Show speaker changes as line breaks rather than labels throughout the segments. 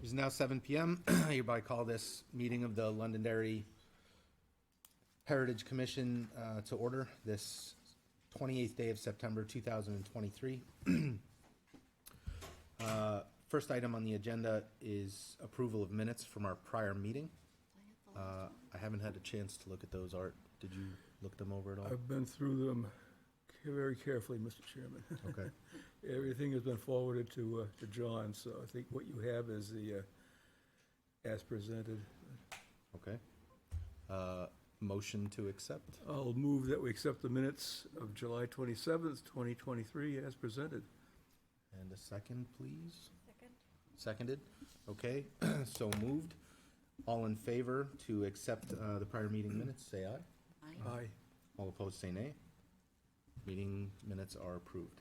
It is now 7 p.m. I hereby call this meeting of the Londonderry Heritage Commission to order this 28th day of September 2023. First item on the agenda is approval of minutes from our prior meeting. I haven't had a chance to look at those, Art. Did you look them over at all?
I've been through them very carefully, Mr. Chairman.
Okay.
Everything has been forwarded to John, so I think what you have is the, as presented.
Okay. Motion to accept.
I'll move that we accept the minutes of July 27th, 2023, as presented.
And a second, please.
Second.
Seconded? Okay, so moved. All in favor to accept the prior meeting minutes, say aye.
Aye.
Aye.
All opposed, say nay. Meeting minutes are approved.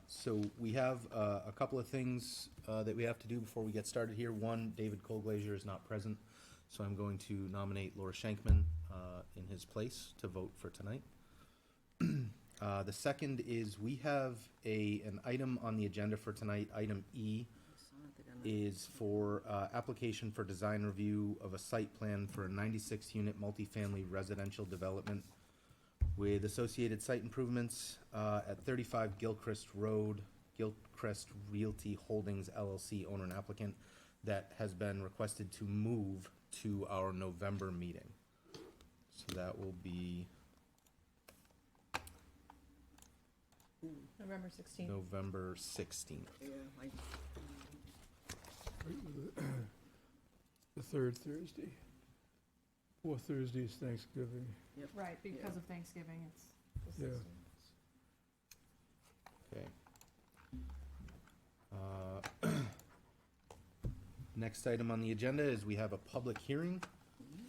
So we have a couple of things that we have to do before we get started here. One, David Colglazier is not present, so I'm going to nominate Laura Shankman in his place to vote for tonight. The second is we have an item on the agenda for tonight. Item E is for application for design review of a site plan for a 96-unit multifamily residential development with associated site improvements at 35 Gilchrist Road, Gilchrist Realty Holdings LLC, owner and applicant, that has been requested to move to our November meeting. So that will be
November 16th.
November 16th.
Yeah,
The third Thursday. Fourth Thursday is Thanksgiving.
right, because of Thanksgiving, it's the
Yeah.
16th.
Okay. Next item on the agenda is we have a public hearing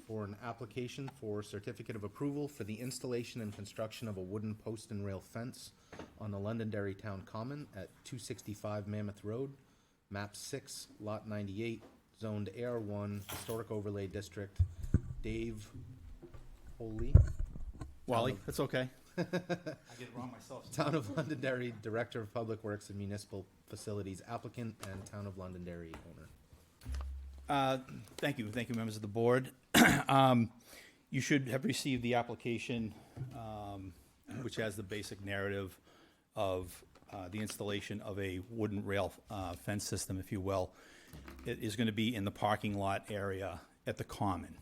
for an application for certificate of approval for the installation and construction of a wooden post and rail fence on the Londonderry Town Common at 265 Mammoth Road, map 6, lot 98, zoned AR1, Historic Overlay District. Dave Holy,
Wally, that's okay.
I get it wrong myself. Town of Londonderry, Director of Public Works and Municipal Facilities applicant, and Town of Londonderry owner.
Thank you, members of the board. You should have received the application, which has the basic narrative of the installation of a wooden rail fence system, if you will. It is going to be in the parking lot area at the Common.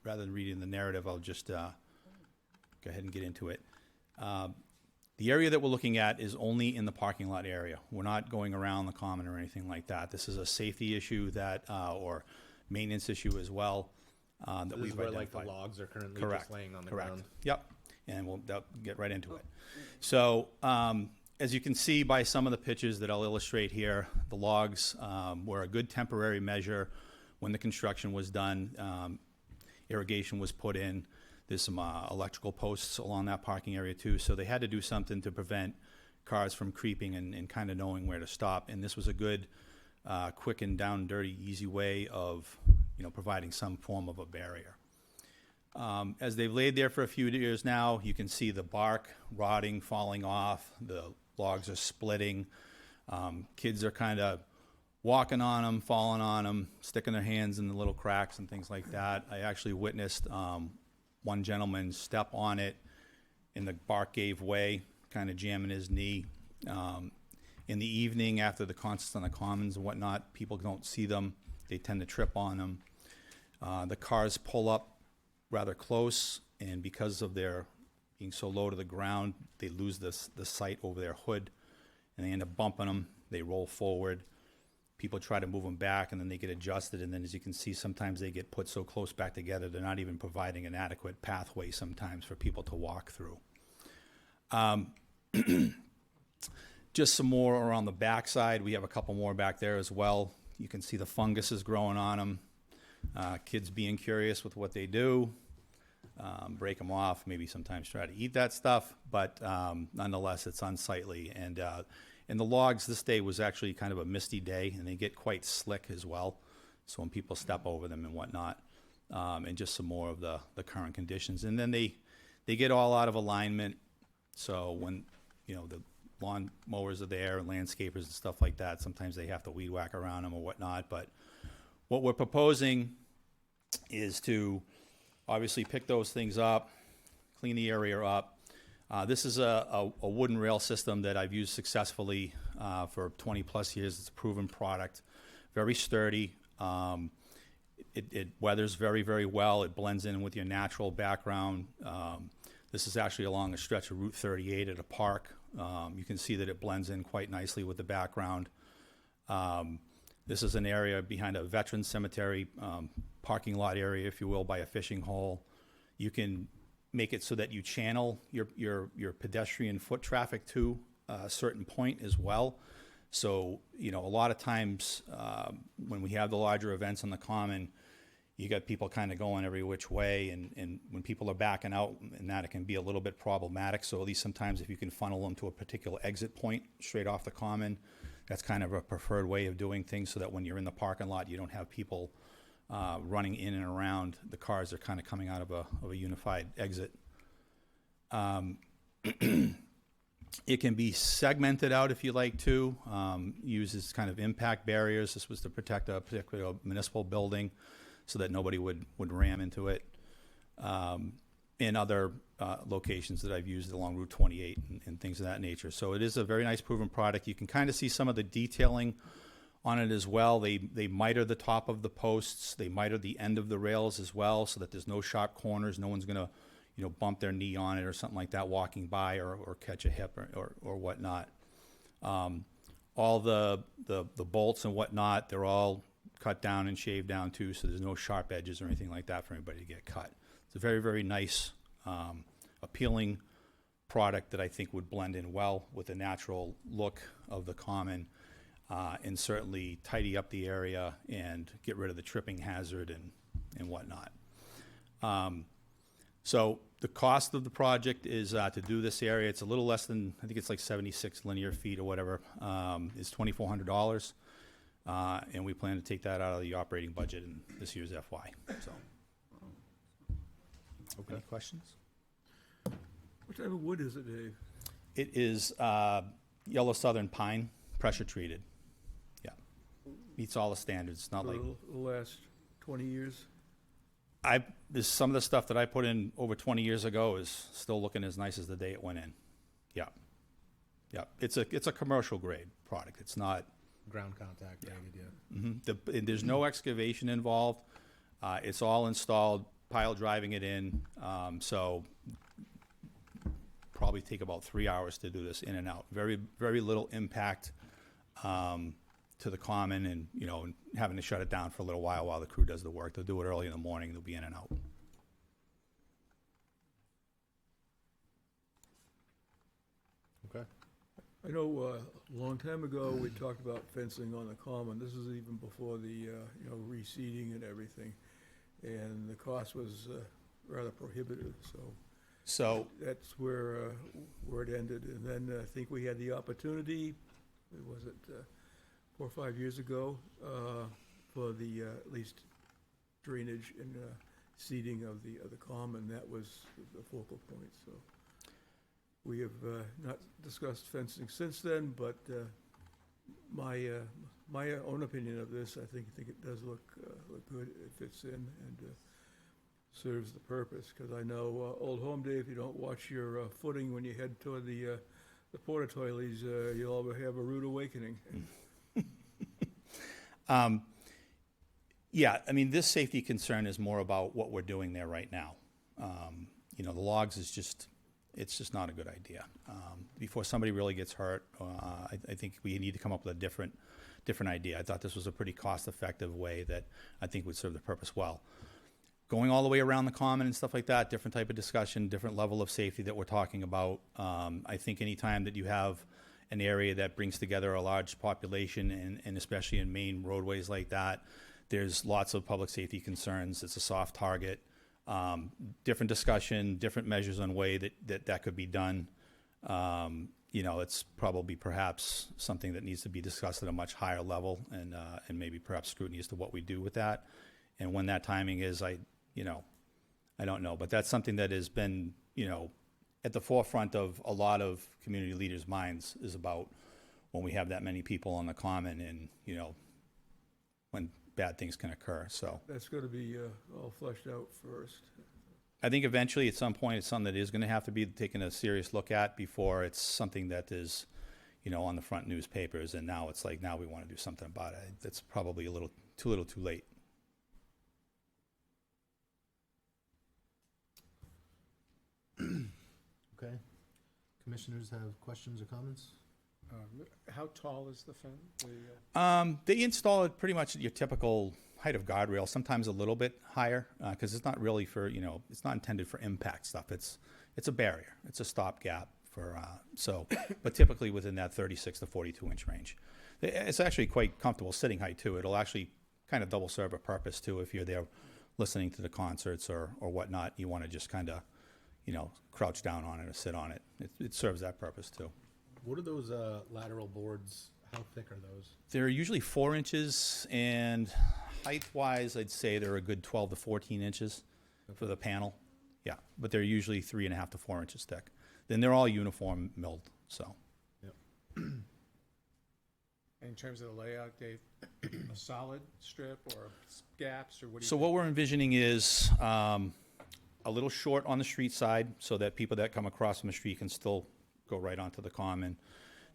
Rather than reading the narrative, I'll just go ahead and get into it. The area that we're looking at is only in the parking lot area. We're not going around the Common or anything like that. This is a safety issue that, or maintenance issue as well, that
This
we've
is where
identified.
like the logs are currently
Correct.
just laying on the
Correct.
ground.
Yep, and we'll get right into it. So, as you can see by some of the pictures that I'll illustrate here, the logs were a good temporary measure when the construction was done. Irrigation was put in. There's some electrical posts along that parking area too, so they had to do something to prevent cars from creeping and kind of knowing where to stop. And this was a good, quick and down and dirty, easy way of, providing some form of a barrier. As they've laid there for a few years now, you can see the bark rotting, falling off. The logs are splitting. Kids are kind of walking on them, falling on them, sticking their hands in the little cracks and things like that. I actually witnessed one gentleman step on it and the bark gave way, kind of jamming his knee. In the evening, after the concerts on the Commons and whatnot, people don't see them. They tend to trip on them. The cars pull up rather close, and because of their being so low to the ground, they lose the sight over their hood, and they end up bumping them. They roll forward. People try to move them back, and then they get adjusted, and then as you can see, sometimes they get put so close back together, they're not even providing an adequate pathway sometimes for people to walk through. Just some more around the backside. We have a couple more back there as well. You can see the fungus is growing on them. Kids being curious with what they do. Break them off, maybe sometimes try to eat that stuff, but nonetheless, it's unsightly. And the logs, this day was actually kind of a misty day, and they get quite slick as well. So when people step over them and whatnot, and just some more of the current conditions. And then they get all out of alignment. So when, the lawn mowers are there and landscapers and stuff like that. Sometimes they have to weed whack around them or whatnot. But what we're proposing is to obviously pick those things up, clean the area up. This is a wooden rail system that I've used successfully for 20 plus years. It's a proven product, very sturdy. It weathers very, very well. It blends in with your natural background. This is actually along a stretch of Route 38 at a park. You can see that it blends in quite nicely with the background. This is an area behind a veteran cemetery, parking lot area, if you will, by a fishing hole. You can make it so that you channel your pedestrian foot traffic to a certain point as well. So, you know, a lot of times when we have the larger events on the common, you got people kind of going every which way, and when people are backing out and that, it can be a little bit problematic. So at least sometimes if you can funnel them to a particular exit point straight off the common, that's kind of a preferred way of doing things, so that when you're in the parking lot, you don't have people running in and around. The cars are kind of coming out of a unified exit. It can be segmented out if you like to, uses kind of impact barriers. This was to protect a particular municipal building so that nobody would ram into it. In other locations that I've used along Route 28 and things of that nature. So it is a very nice proven product. You can kind of see some of the detailing on it as well. They miter the top of the posts. They miter the end of the rails as well, so that there's no sharp corners. No one's going to, you know, bump their knee on it or something like that walking by, or catch a hip or whatnot. All the bolts and whatnot, they're all cut down and shaved down too, so there's no sharp edges or anything like that for anybody to get cut. It's a very, very nice, appealing product that I think would blend in well with the natural look of the common, and certainly tidy up the area and get rid of the tripping hazard and whatnot. So the cost of the project is to do this area, it's a little less than, I think it's like 76 linear feet or whatever, is $2,400. And we plan to take that out of the operating budget in this year's FY. So,
Okay.
any questions?
What type of wood is it, Dave?
It is yellow southern pine, pressure treated. Yeah, meets all the standards. It's not
For
like
the last 20 years?
there's some of the stuff that I put in over 20 years ago is still looking as nice as the day it went in. Yeah, yeah. It's a commercial grade product. It's not.
Ground contact rated, yeah.
Mm-hmm. And there's no excavation involved. It's all installed, pile driving it in. So probably take about 3 hours to do this in and out. Very, very little impact to the common, and you know, having to shut it down for a little while the crew does the work. They'll do it early in the morning. They'll be in and out.
Okay.
I know a long time ago, we talked about fencing on the common. This is even before the, you know, reseeding and everything. And the cost was rather prohibitive,
So
that's where it ended. And then I think we had the opportunity, was it 4 or 5 years ago, for the at least drainage and seeding of the common. That was the focal point, so. We have not discussed fencing since then, but my own opinion of this, I think it does look good. It fits in and serves the purpose. Because I know, Old Home Day, if you don't watch your footing when you head toward the porta toilies, you'll have a rude awakening.
yeah, I mean, this safety concern is more about what we're doing there right now. You know, the logs is just. It's just not a good idea. Before somebody really gets hurt, I think we need to come up with a different idea. I thought this was a pretty cost-effective way that I think would serve the purpose well. Going all the way around the common and stuff like that, different type of discussion, different level of safety that we're talking about. I think anytime that you have an area that brings together a large population, and especially in main roadways like that, there's lots of public safety concerns. It's a soft target. Different discussion, different measures on way that could be done. You know, it's probably perhaps something that needs to be discussed at a much higher level, and maybe perhaps scrutiny as to what we do with that. And when that timing is, I don't know. But that's something that has been, you know, at the forefront of a lot of community leaders' minds is about when we have that many people on the common and, you know, when bad things can occur, so.
That's gonna be all fleshed out first.
I think eventually, at some point, it's something that is gonna have to be taken a serious look at before it's something that is, you know, on the front newspapers, and now it's like, now we wanna do something about it. That's probably a little too late.
Okay. Commissioners have questions or comments?
How tall is the fence?
They install it pretty much at your typical height of guardrail, sometimes a little bit higher, because it's not really for, you know, it's not intended for impact stuff. It's a barrier. It's a stopgap for, but typically within that 36 to 42 inch range. It's actually quite comfortable sitting height too. It'll actually kind of double serve a purpose too. If you're there listening to the concerts or whatnot, you want to just kind of, you know, crouch down on it or sit on it. It serves that purpose too.
What are those lateral boards? How thick are those?
They're usually 4 inches, and height-wise, I'd say they're a good 12 to 14 inches for the panel. Yeah, but they're usually 3.5 to 4 inches thick. Then they're all uniform milled, so.
In terms of the layout, Dave, a solid strip or gaps, or what do you?
So what we're envisioning is a little short on the street side so that people that come across from the street can still go right onto the common.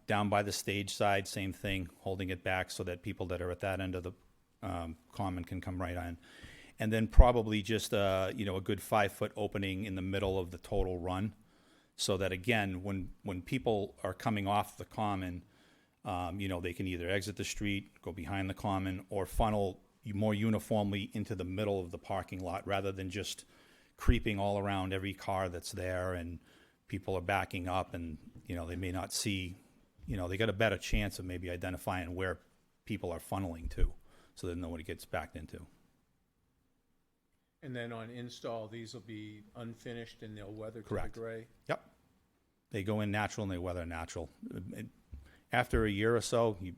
Down by the stage side, same thing, holding it back so that people that are at that end of the common can come right on. And then probably just you know, a good 5-foot opening in the middle of the total run, so that again, when people are coming off the common, you know, they can either exit the street, go behind the common, or funnel more uniformly into the middle of the parking lot rather than just creeping all around every car that's there and people are backing up and, you know, they may not see, you know, they got a better chance of maybe identifying where people are funneling to so that nobody gets backed into.
And then on install, these will be unfinished and they'll weather to the
Correct.
gray?
Yep. They go in natural and they weather natural. After a year or so, you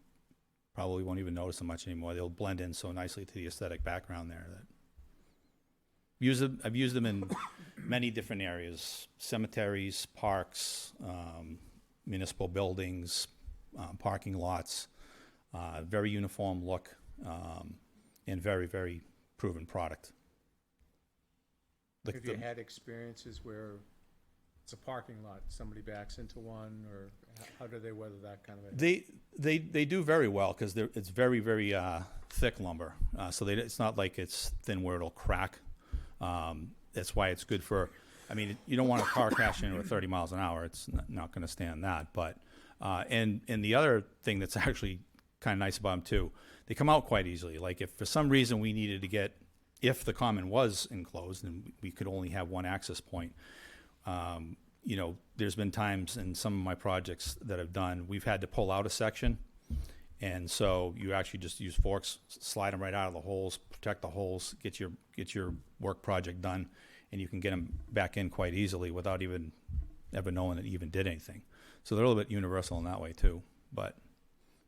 probably won't even notice them much anymore. They'll blend in so nicely to the aesthetic background there that I've used them in many different areas: cemeteries, parks, municipal buildings, parking lots. Very uniform look, and very, very proven product.
Have you had experiences where it's a parking lot, somebody backs into one, or how do they weather that kind of a?
They do very well because it's very, very thick lumber. So it's not like it's thin where it'll crack. That's why it's good for, I mean, you don't want a car crashing into it 30 miles an hour. It's not going to stand that. But, and the other thing that's actually kind of nice about them too, they come out quite easily. Like if for some reason we needed to get, if the common was enclosed and we could only have one access point, you know, there's been times in some of my projects that I've done, we've had to pull out a section. And so you actually just use forks, slide them right out of the holes, protect the holes, get your work project done, and you can get them back in quite easily without even ever knowing that you even did anything. So they're a little bit universal in that way too. But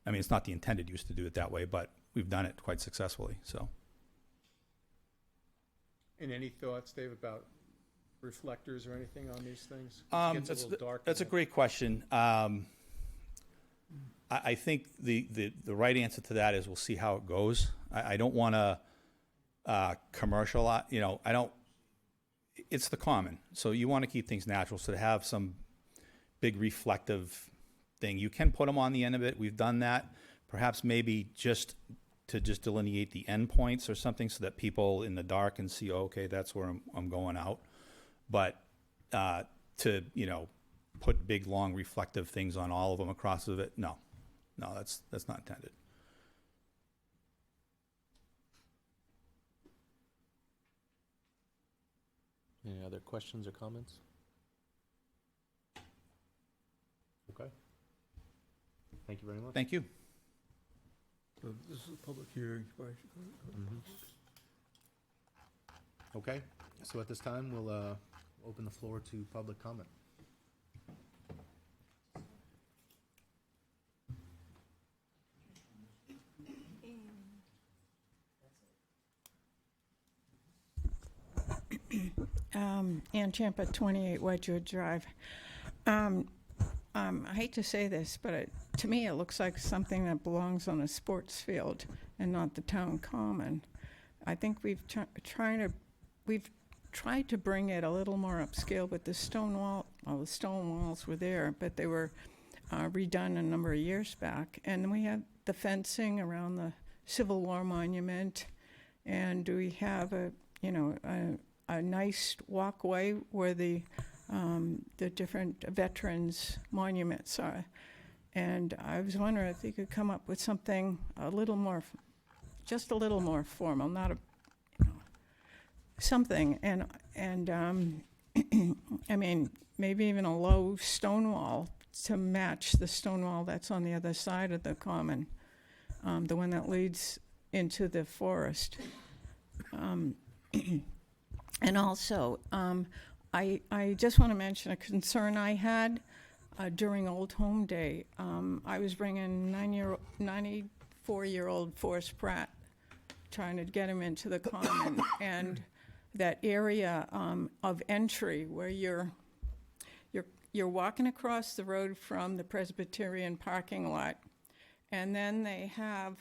I mean, it's not the intended use to do it that way, but we've done it quite successfully. So.
And any thoughts, Dave, about reflectors or anything on these things? It gets a little dark
That's a
in
great question. I think the right answer to that is we'll see how it goes. I don't want to commercialize, you know, it's the common. So you want to keep things natural. So to have some big reflective thing, you can put them on the end of it. We've done that. Perhaps maybe just to delineate the end points or something so that people in the dark can see, oh, okay, that's where I'm going out. But to, you know, put big, long, reflective things on all of them across of it, no, that's not intended.
Any other questions or comments? Okay. Thank you very much.
Thank you.
So this is a public hearing.
Okay, so at this time, we'll open the floor to public comment.
Ann Champa, 28 Wedgewood Drive. I hate to say this, but to me it looks like something that belongs on a sports field and not the town common. I think we've tried to bring it a little more upscale with the stone wall. Well, the stone walls were there, but they were redone a number of years back. And we have the fencing around the Civil War monument, and we have a nice walkway where the different veterans monuments are. And I was wondering if you could come up with something just a little more formal, not something. And I mean, maybe even a low stone wall to match the stone wall that's on the other side of the common, the one that leads into the forest. And also, I just want to mention a concern I had during Old Home Day. I was bringing 94-year-old Forrest Pratt, trying to get him into the common, and that area of entry where you're walking across the road from the Presbyterian parking lot, and then they have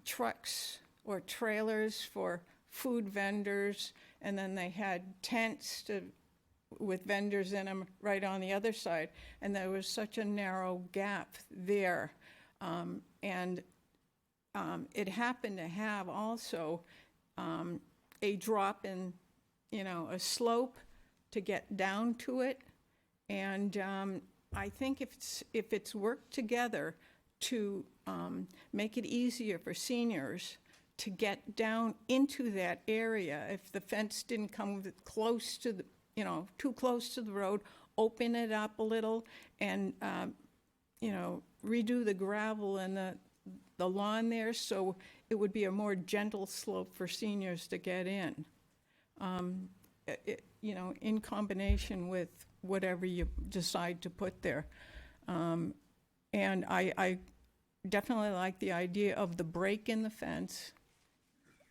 trucks or trailers for food vendors, and then they had tents with vendors in them right on the other side, and there was such a narrow gap there. It happened to have also a drop in, a slope to get down to it, and I think if it's worked together to make it easier for seniors to get down into that area, if the fence didn't come close to the, too close to the road, open it up a little and, redo the gravel and the lawn there so it would be a more gentle slope for seniors to get in. In combination with whatever you decide to put there. And I definitely like the idea of the break in the fence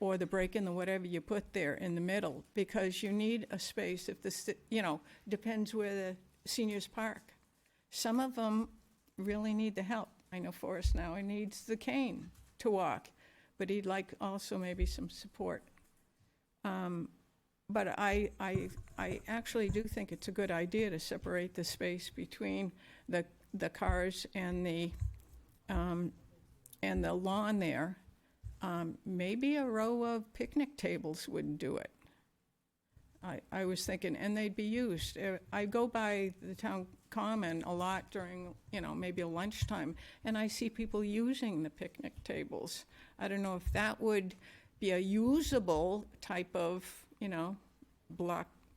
or the break in the whatever you put there in the middle, because you need a space if depends where the seniors park. Some of them really need the help. I know Forrest now, he needs the cane to walk, but he'd like also maybe some support. But I actually do think it's a good idea to separate the space between the cars and the lawn there. Maybe a row of picnic tables would do it. I was thinking, and they'd be used. I go by the town common a lot during, maybe a lunchtime, and I see people using the picnic tables. I don't know if that would be a usable type of,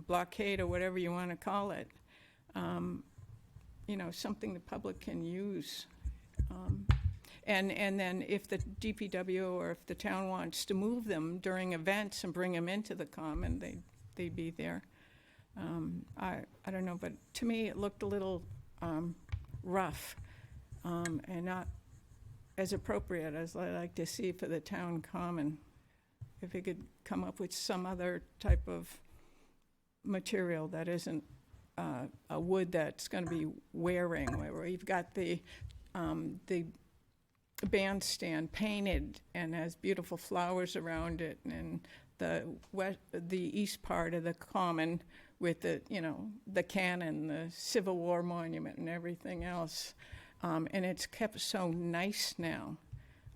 blockade or whatever you want to call it. Something the public can use. And then if the DPW or if the town wants to move them during events and bring them into the common, they'd be there. I don't know, but to me it looked a little rough and not as appropriate as I like to see for the town common. If it could come up with some other type of material that isn't a wood that's going to be wearing, where you've got the bandstand painted and has beautiful flowers around it, and the east part of the common with the cannon, the Civil War monument, and everything else, and it's kept so nice now.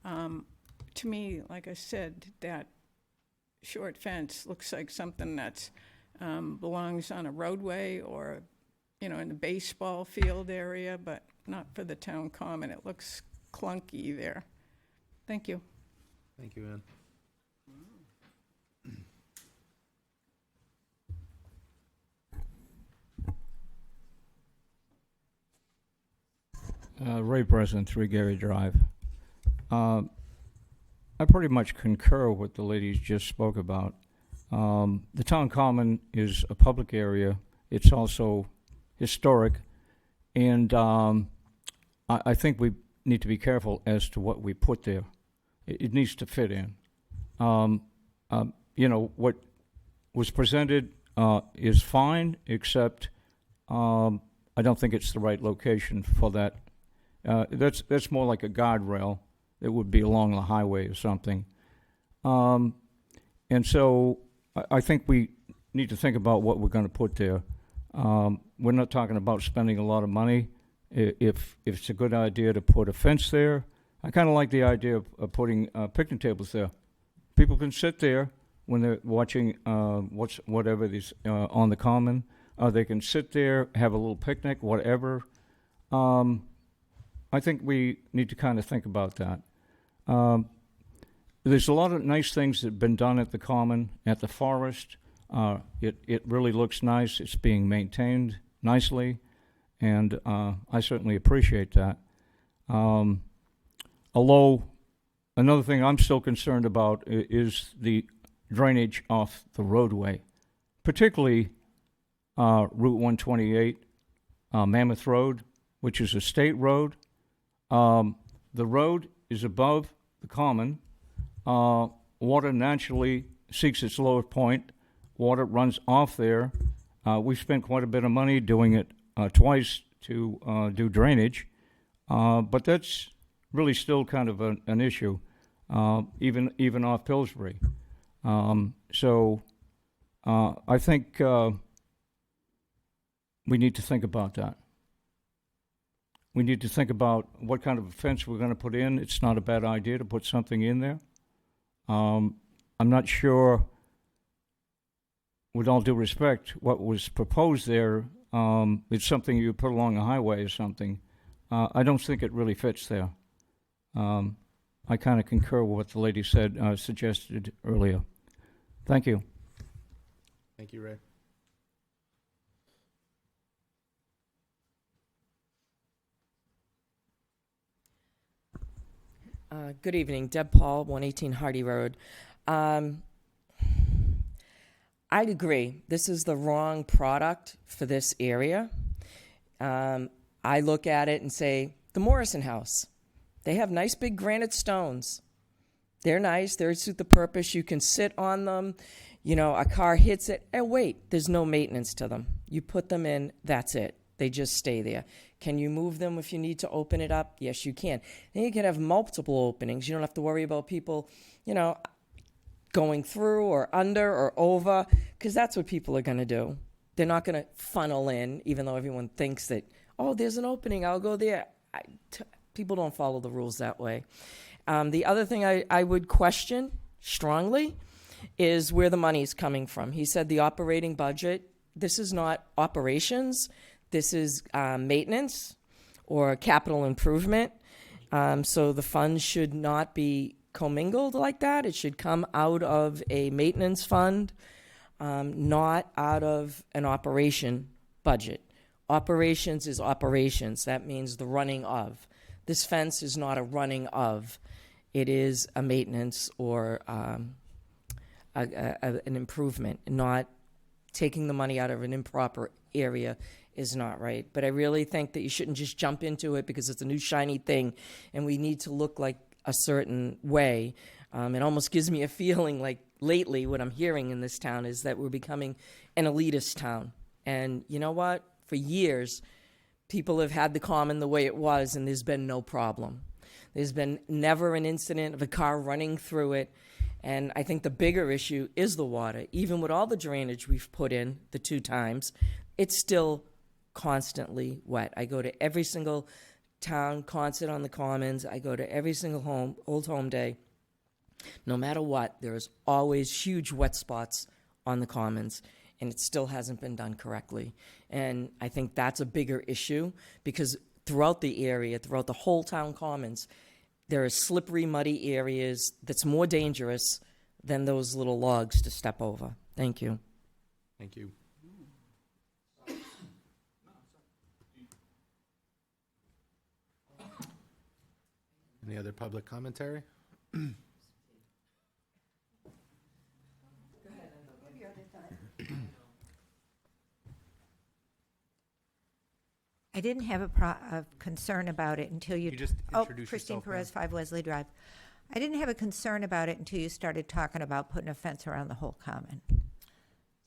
To me, like I said, that short fence looks like something that belongs on a roadway or in the baseball field area, but not for the town common. It looks clunky there. Thank you.
Thank you, Ann.
Ray Breslin, 3 Gary Drive. I pretty much concur with what the ladies just spoke about. The town common is a public area. It's also historic, and I think we need to be careful as to what we put there. It needs to fit in. What was presented is fine, except I don't think it's the right location for that. That's more like a guardrail. It would be along the highway or something. And so I think we need to think about what we're going to put there. We're not talking about spending a lot of money. If it's a good idea to put a fence there, I kind of like the idea of putting picnic tables there. People can sit there when they're watching whatever is on the common. They can sit there, have a little picnic, whatever. I think we need to kind of think about that. There's a lot of nice things that have been done at the common, at the forest. It really looks nice. It's being maintained nicely, and I certainly appreciate that. Although, another thing I'm still concerned about is the drainage off the roadway, particularly Route 128, Mammoth Road, which is a state road. The road is above the common. Water naturally seeks its lowest point. Water runs off there. We've spent quite a bit of money doing it twice to do drainage, but that's really still kind of an issue, even off Pillsbury. So I think we need to think about that. We need to think about what kind of a fence we're going to put in. It's not a bad idea to put something in there. I'm not sure, with all due respect, what was proposed there. It's something you put along a highway or something. I don't think it really fits there. I kind of concur with what the lady said, suggested earlier. Thank you.
Thank you, Ray.
Good evening, Deb Paul, 118 Hardy Road. I'd agree. This is the wrong product for this area. I look at it and say, the Morrison House. They have nice big granite stones. They're nice. They suit the purpose. You can sit on them. You know, a car hits it. And wait, there's no maintenance to them. You put them in, that's it. They just stay there. Can you move them if you need to open it up? Yes, you can. Then you can have multiple openings. You don't have to worry about people, you know, going through or under or over, because that's what people are going to do. They're not going to funnel in, even though everyone thinks that, oh, there's an opening, I'll go there. People don't follow the rules that way. The other thing I would question strongly is where the money's coming from. He said the operating budget. This is not operations. This is maintenance or capital improvement. So the funds should not be commingled like that. It should come out of a maintenance fund, not out of an operation budget. Operations is operations. That means the running of. This fence is not a running of. It is a maintenance or an improvement. Not taking the money out of an improper area is not right. But I really think that you shouldn't just jump into it because it's a new shiny thing and we need to look like a certain way. It almost gives me a feeling like lately what I'm hearing in this town is that we're becoming an elitist town. And you know what? For years, people have had the common the way it was and there's been no problem. There's been never an incident of a car running through it. And I think the bigger issue is the water. Even with all the drainage we've put in the 2 times, it's still constantly wet. I go to every single town concert on the Commons. I go to every single Old Home Day. No matter what, there's always huge wet spots on the Commons, and it still hasn't been done correctly. And I think that's a bigger issue because throughout the area, throughout the whole town Commons, there are slippery, muddy areas that's more dangerous than those little logs to step over. Thank you.
Thank you. Any other public commentary?
I didn't have a concern about it until you...
You just introduce
Christine
yourself,
Perez, 5 Wesley Drive. I didn't have a concern about it until you started talking about putting a fence around the whole common.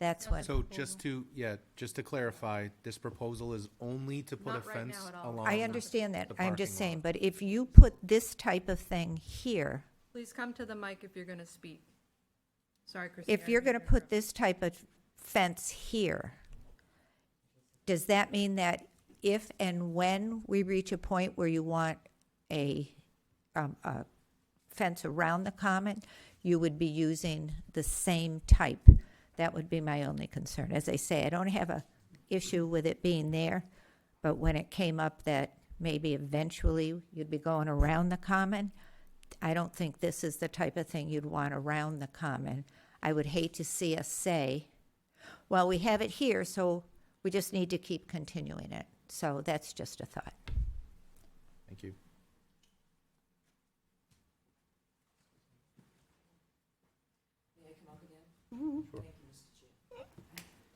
That's when.
So just to clarify, this proposal is only to put a
Not right
fence
now at all.
along.
I understand that.
the
I'm just
parking
saying,
lot.
but if you put this type of thing here,
Please come to the mic if you're going to speak. Sorry, Christine.
if you're going to put this type of fence here, does that mean that if and when we reach a point where you want a fence around the common, you would be using the same type? That would be my only concern. As I say, I don't have a issue with it being there, but when it came up that maybe eventually you'd be going around the common, I don't think this is the type of thing you'd want around the common. I would hate to see us say, well, we have it here, so we just need to keep continuing it. So that's just a thought.
Thank you.
May I come up again?
Sure.
Thank you, Mr. Chair.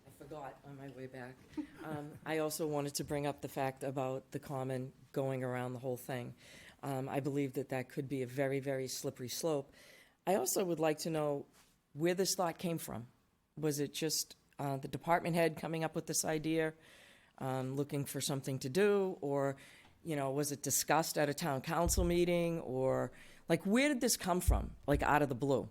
I forgot on my way back. I also wanted to bring up the fact about the common going around the whole thing. I believe that that could be a very, very slippery slope. I also would like to know where this thought came from. Was it just the department head coming up with this idea, looking for something to do, or, you know, was it discussed at a town council meeting, or, like, where did this come from, like, out of the blue?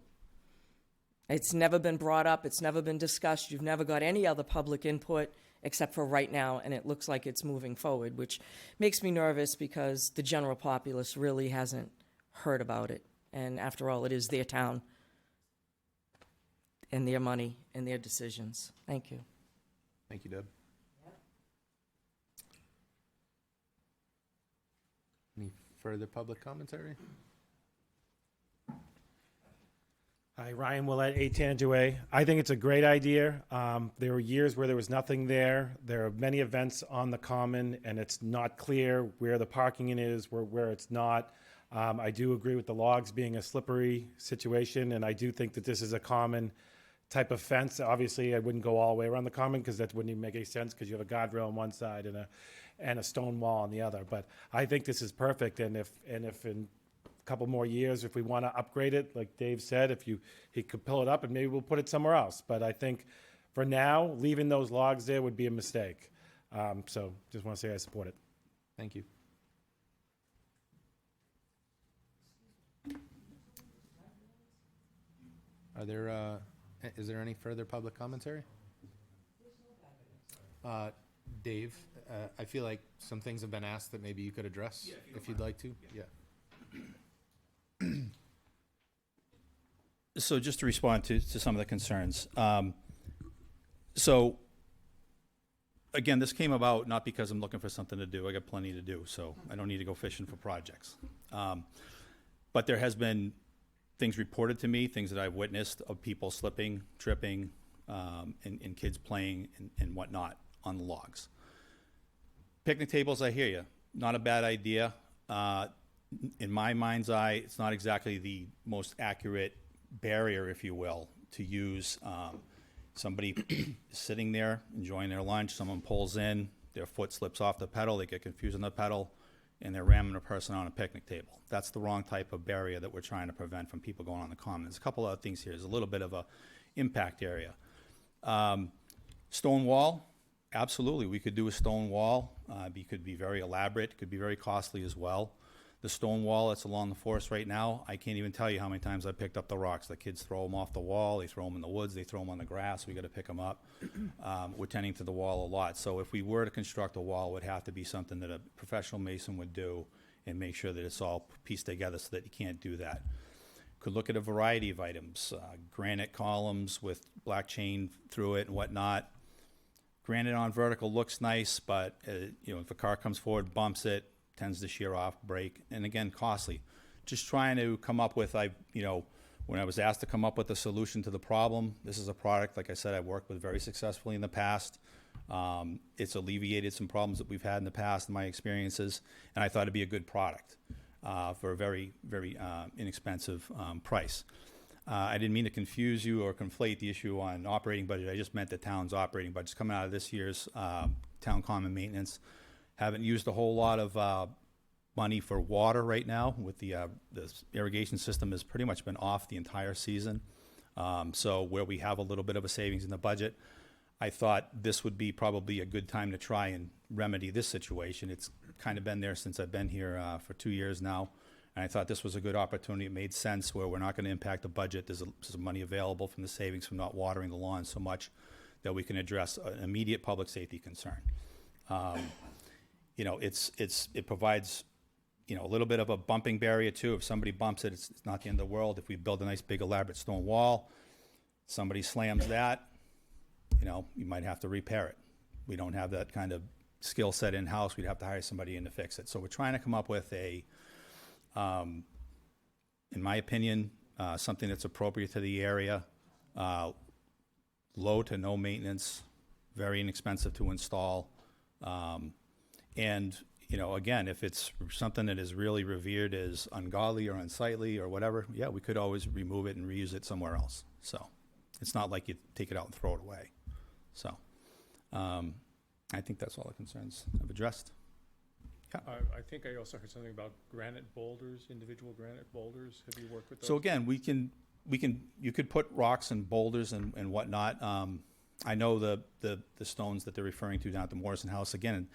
It's never been brought up, it's never been discussed, you've never got any other public input except for right now, and it looks like it's moving forward, which makes me nervous because the general populace really hasn't heard about it. And after all, it is their town and their money and their decisions. Thank you.
Thank you, Deb. Any further public commentary?
Hi, Ryan Willett, 8 Tangeway. I think it's a great idea. There were years where there was nothing there. There are many events on the common, and it's not clear where the parking is, where it's not. I do agree with the logs being a slippery situation, and I do think that this is a common type of fence. Obviously, I wouldn't go all the way around the common because that wouldn't even make any sense because you have a guardrail on one side and a stone wall on the other. But I think this is perfect, and if in couple more years, if we want to upgrade it, like Dave said, he could pull it up and maybe we'll put it somewhere else. But I think for now, leaving those logs there would be a mistake. So just want to say I support it.
Thank you. Is there any further public commentary? Dave, I feel like some things have been asked that maybe you could address if you'd like to. Yeah.
So just to respond to some of the concerns. So again, this came about not because I'm looking for something to do. I got plenty to do, so I don't need to go fishing for projects. But there has been things reported to me, things that I've witnessed of people slipping, tripping, and kids playing and whatnot on the logs. Picnic tables, I hear you. Not a bad idea. In my mind's eye, it's not exactly the most accurate barrier, if you will, to use. Somebody sitting there enjoying their lunch, someone pulls in, their foot slips off the pedal, they get confused on the pedal, and they're ramming a person on a picnic table. That's the wrong type of barrier that we're trying to prevent from people going on the common. There's a couple other things here. There's a little bit of a impact area. Stone wall, absolutely. We could do a stone wall. It could be very elaborate. It could be very costly as well. The stone wall that's along the forest right now, I can't even tell you how many times I picked up the rocks. The kids throw them off the wall, they throw them in the woods, they throw them on the grass, we got to pick them up. We're tending to the wall a lot. So if we were to construct a wall, it would have to be something that a professional mason would do and make sure that it's all pieced together so that you can't do that. Could look at a variety of items, granite columns with black chain through it and whatnot. Granite on vertical looks nice, but if a car comes forward, bumps it, tends to shear off, break, and again, costly. Just trying to come up with, when I was asked to come up with a solution to the problem, this is a product, like I said, I've worked with very successfully in the past. It's alleviated some problems that we've had in the past in my experiences, and I thought it'd be a good product for a very, very inexpensive price. I didn't mean to confuse you or conflate the issue on operating budget. I just meant the town's operating budget coming out of this year's town common maintenance. Haven't used a whole lot of money for water right now with the irrigation system has pretty much been off the entire season. So where we have a little bit of a savings in the budget, I thought this would be probably a good time to try and remedy this situation. It's kind of been there since I've been here for 2 years now. And I thought this was a good opportunity. It made sense where we're not going to impact the budget. There's some money available from the savings from not watering the lawn so much that we can address an immediate public safety concern. You know, it provides, you know, a little bit of a bumping barrier too. If somebody bumps it, it's not the end of the world. If we build a nice big elaborate stone wall, somebody slams that, you know, you might have to repair it. We don't have that kind of skill set in-house. We'd have to hire somebody in to fix it. So we're trying to come up with a, in my opinion, something that's appropriate to the area, low to no maintenance, very inexpensive to install. And, you know, again, if it's something that is really revered as ungodly or unsightly or whatever, yeah, we could always remove it and reuse it somewhere else. So it's not like you take it out and throw it away. So I think that's all the concerns I've addressed.
I think I also heard something about granite boulders, individual granite boulders. Have you worked with those?
So again, you could put rocks and boulders and whatnot. I know the stones that they're referring to down at the Morrison House. Again,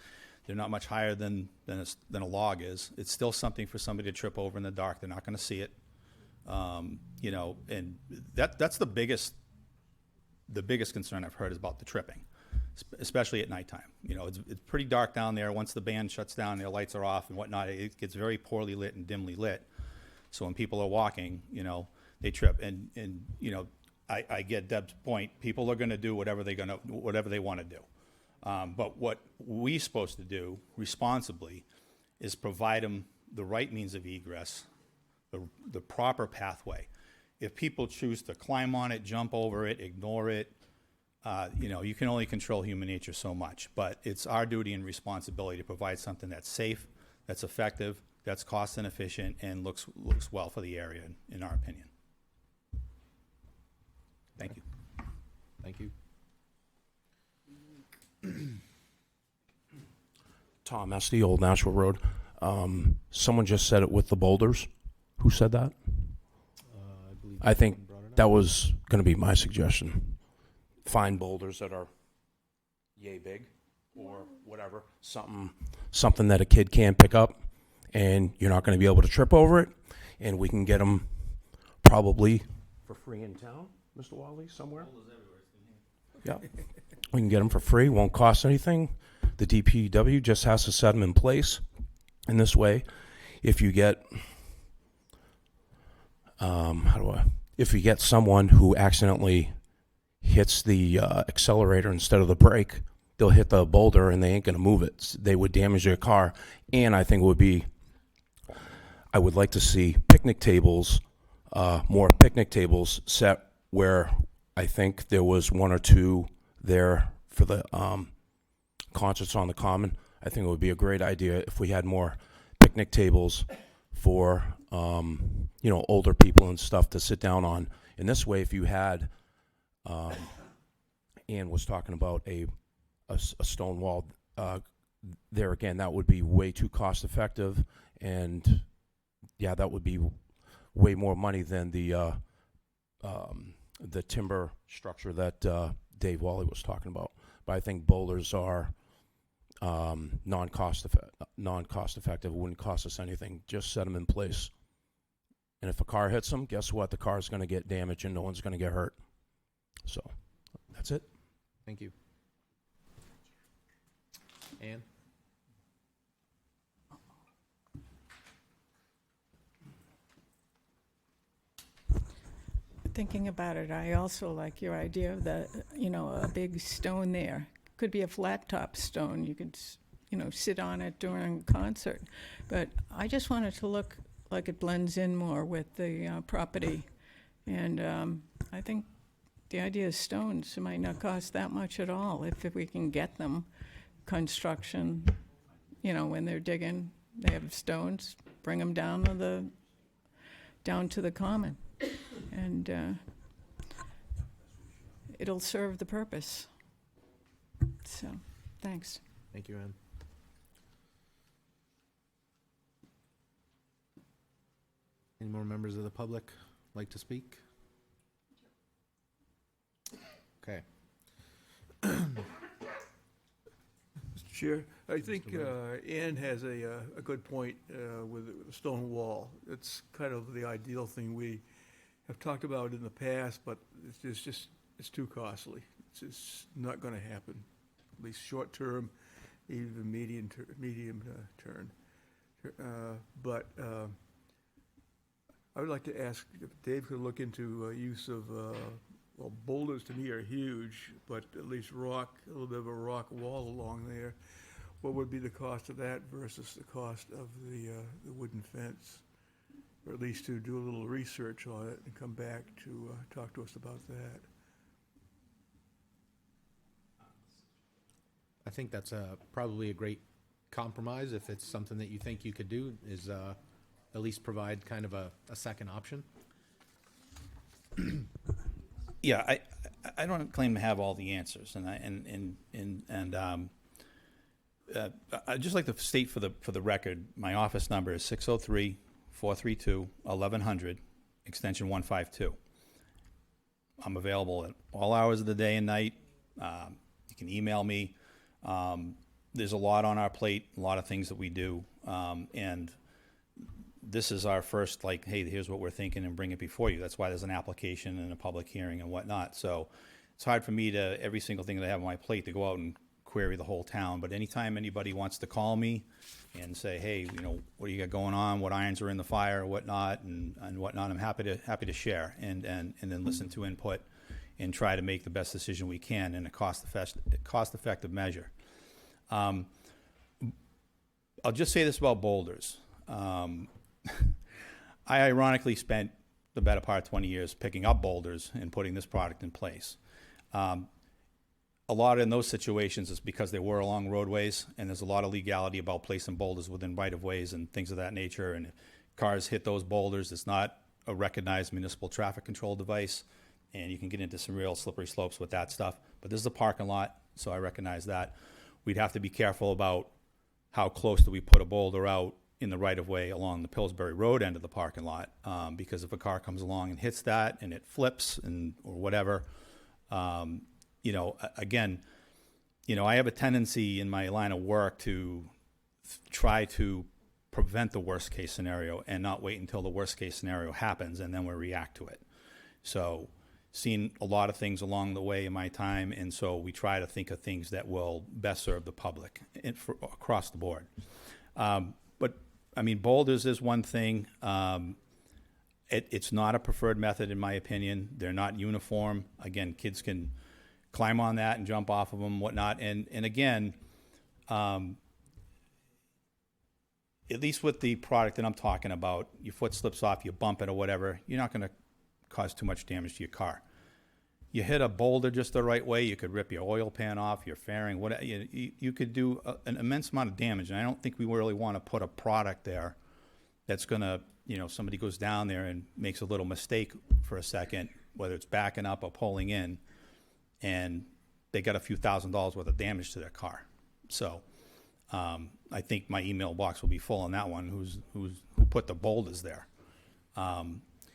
they're not much higher than a log is. It's still something for somebody to trip over in the dark. They're not going to see it. You know, and that's the biggest concern I've heard is about the tripping, especially at nighttime. You know, it's pretty dark down there. Once the band shuts down, their lights are off and whatnot. It gets very poorly lit and dimly lit. So when people are walking, you know, they trip. And you know, I get Deb's point. People are going to do whatever they want to do. But what we're supposed to do responsibly is provide them the right means of egress, the proper pathway. If people choose to climb on it, jump over it, ignore it, you know, you can only control human nature so much. But it's our duty and responsibility to provide something that's safe, that's effective, that's cost and efficient, and looks well for the area, in our opinion. Thank you.
Thank you.
Tom Esty, Old Nashville Road. Someone just said it with the boulders. Who said that?
I believe
I think
Jason brought it up.
that was going to be my suggestion. Find boulders that are yay big or whatever, something that a kid can pick up, and you're not going to be able to trip over it, and we can get them probably for free in town, Mr. Wally, somewhere. Yeah, we can get them for free. Won't cost anything. The DPW just has to set them in place. And this way, if you get, if you get someone who accidentally hits the accelerator instead of the brake, they'll hit the boulder and they ain't going to move it. They would damage their car. And I think it would be, I would like to see picnic tables, more picnic tables set where I think there was 1 or 2 there for the concerts on the Common. I think it would be a great idea if we had more picnic tables for, you know, older people and stuff to sit down on. In this way, if you had, Ann was talking about a stone wall, there again, that would be way too cost effective. And yeah, that would be way more money than the timber structure that Dave Wally was talking about. But I think boulders are non-cost effective. It wouldn't cost us anything. Just set them in place. And if a car hits them, guess what? The car is going to get damaged and no one's going to get hurt. So that's it.
Thank you. Ann?
Thinking about it, I also like your idea of the, you know, a big stone there. Could be a flat top stone. You could, you know, sit on it during a concert. But I just want it to look like it blends in more with the property. And I think the idea of stones, it might not cost that much at all if we can get them. Construction, you know, when they're digging, they have stones, bring them down to the Common. And it'll serve the purpose. So, thanks.
Thank you, Ann. Any more members of the public like to speak? Okay.
Mr. Chair, I think Ann has a good point with the stone wall. It's kind of the ideal thing we have talked about in the past, but it's too costly. It's just not going to happen, at least short term, even medium term. But I would like to ask if Dave could look into use of, well, boulders to me are huge, but at least rock, a little bit of a rock wall along there. What would be the cost of that versus the cost of the wooden fence? Or at least to do a little research on it and come back to talk to us about that.
I think that's probably a great compromise, if it's something that you think you could do, is at least provide kind of a second option.
Yeah, I don't claim to have all the answers, and I'd just like to state for the record, my office number is 603-432-1100, extension 152. I'm available at all hours of the day and night. You can email me. There's a lot on our plate, a lot of things that we do, and this is our first, like, hey, here's what we're thinking, and bring it before you. That's why there's an application and a public hearing and whatnot. So it's hard for me to, every single thing that I have on my plate, to go out and query the whole town. But anytime anybody wants to call me and say, hey, you know, what do you got going on, what irons are in the fire, whatnot, and whatnot, I'm happy to share and then listen to input and try to make the best decision we can in a cost-effective measure. I'll just say this about boulders. I ironically spent the better part of 20 years picking up boulders and putting this product in place. A lot in those situations is because they were along roadways, and there's a lot of legality about placing boulders within right-of-ways and things of that nature. And if cars hit those boulders, it's not a recognized municipal traffic control device, and you can get into some real slippery slopes with that stuff. But this is a parking lot, so I recognize that. We'd have to be careful about how close do we put a boulder out in the right-of-way along the Pillsbury Road end of the parking lot, because if a car comes along and hits that and it flips or whatever, you know, again, you know, I have a tendency in my line of work to try to prevent the worst-case scenario and not wait until the worst-case scenario happens and then we react to it. So seen a lot of things along the way in my time, and so we try to think of things that will best serve the public across the board. But I mean, boulders is one thing. It's not a preferred method in my opinion. They're not uniform. Again, kids can climb on that and jump off of them, whatnot. And again, at least with the product that I'm talking about, your foot slips off, you bump it or whatever, you're not going to cause too much damage to your car. You hit a boulder just the right way, you could rip your oil pan off, your fairing, whatever. You could do an immense amount of damage, and I don't think we really want to put a product there that's going to, you know, somebody goes down there and makes a little mistake for a second, whether it's backing up or pulling in, and they got a few $1,000s worth of damage to their car. So I think my email box will be full on that one, who put the boulders there.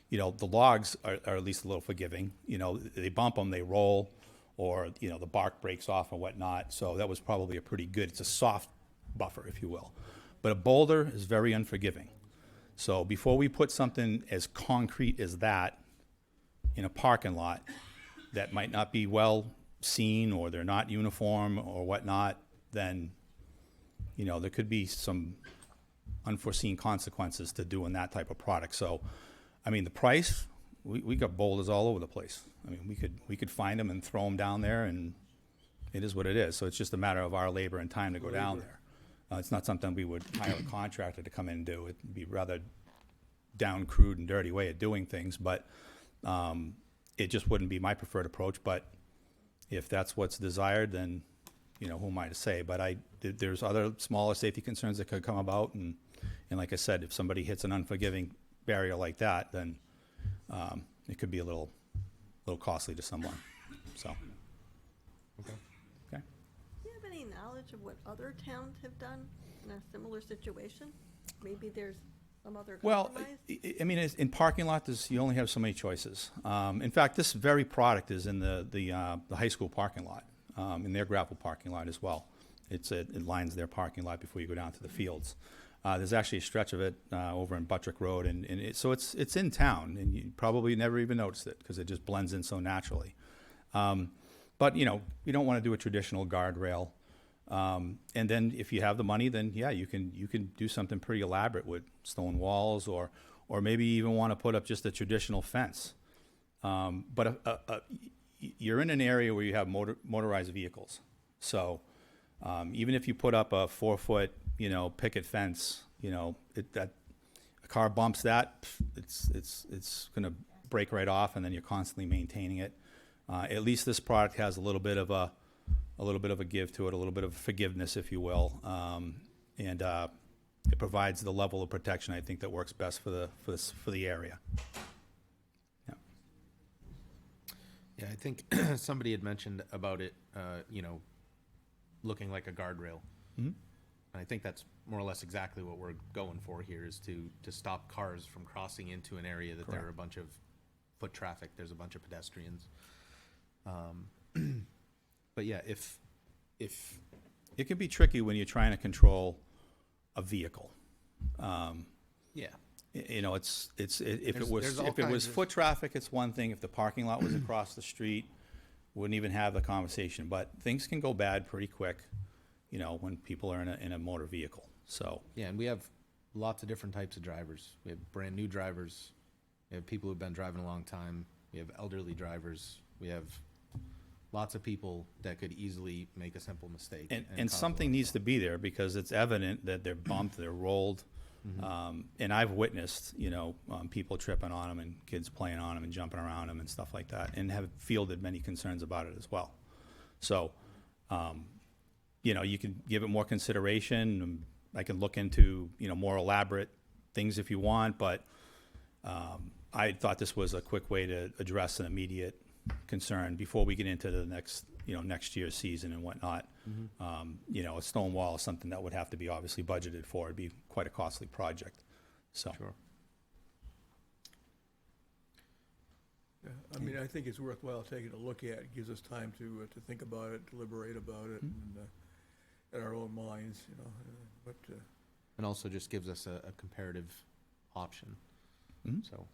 You know, the logs are at least a little forgiving. You know, they bump them, they roll, or, you know, the bark breaks off or whatnot. So that was probably it's a soft buffer, if you will. But a boulder is very unforgiving. So before we put something as concrete as that in a parking lot that might not be well seen, or they're not uniform or whatnot, then, you know, there could be some unforeseen consequences to doing that type of product. So, I mean, the price, we got boulders all over the place. I mean, we could find them and throw them down there, and it is what it is. So it's just a matter of our labor and time to go down there. It's not something we would hire a contractor to come in and do. It'd be rather down, crude, and dirty way of doing things, but it just wouldn't be my preferred approach. But if that's what's desired, then, you know, who am I to say? But there's other smaller safety concerns that could come about, and like I said, if somebody hits an unforgiving barrier like that, then it could be a little costly to someone. So, okay.
Do you have any knowledge of what other towns have done in a similar situation? Maybe there's some other
Well,
compromise?
I mean, in parking lot, you only have so many choices. In fact, this very product is in the high school parking lot, in their gravel parking lot as well. It lines their parking lot before you go down to the fields. There's actually a stretch of it over in Buttrick Road, so it's in town, and you probably never even noticed it because it just blends in so naturally. But you don't want to do a traditional guardrail. And then if you have the money, then yeah, you can do something pretty elaborate with stone walls, or maybe even want to put up just a traditional fence. But you're in an area where you have motorized vehicles, so even if you put up a 4-foot, picket fence, that a car bumps that, it's going to break right off, and then you're constantly maintaining it. At least this product has a little bit of a give to it, a little bit of forgiveness, if you will, and it provides the level of protection I think that works best for the area. Yeah.
Yeah, I think somebody had mentioned about it, looking like a guardrail.
Mhm.
And I think that's more or less exactly what we're going for here, is to stop cars from crossing into an area that there are a bunch of foot traffic, there's a bunch of pedestrians. But yeah, if
It can be tricky when you're trying to control a vehicle.
yeah,
If it
There's
was
all
if it was
kinds of-
foot traffic, it's one thing. If the parking lot was across the street, wouldn't even have the conversation. But things can go bad pretty quick, when people are in a motor vehicle. So
yeah, and we have lots of different types of drivers. We have brand new drivers. We have people who've been driving a long time. We have elderly drivers. We have lots of people that could easily make a simple mistake.
and
cause a
something
lot.
needs to be there because it's evident that they're bumped, they're rolled. And I've witnessed, people tripping on them and kids playing on them and jumping around them and stuff like that, and have fielded many concerns about it as well. So, you can give it more consideration. I can look into, more elaborate things if you want, but I thought this was a quick way to address an immediate concern before we get into the next year's season and whatnot. A stone wall is something that would have to be obviously budgeted for. It'd be quite a costly project. So,
Sure.
Yeah, I mean, I think it's worthwhile taking a look at. It gives us time to think about it, deliberate about it, and in our own minds,
And also just gives us a comparative option.
Mhm.
So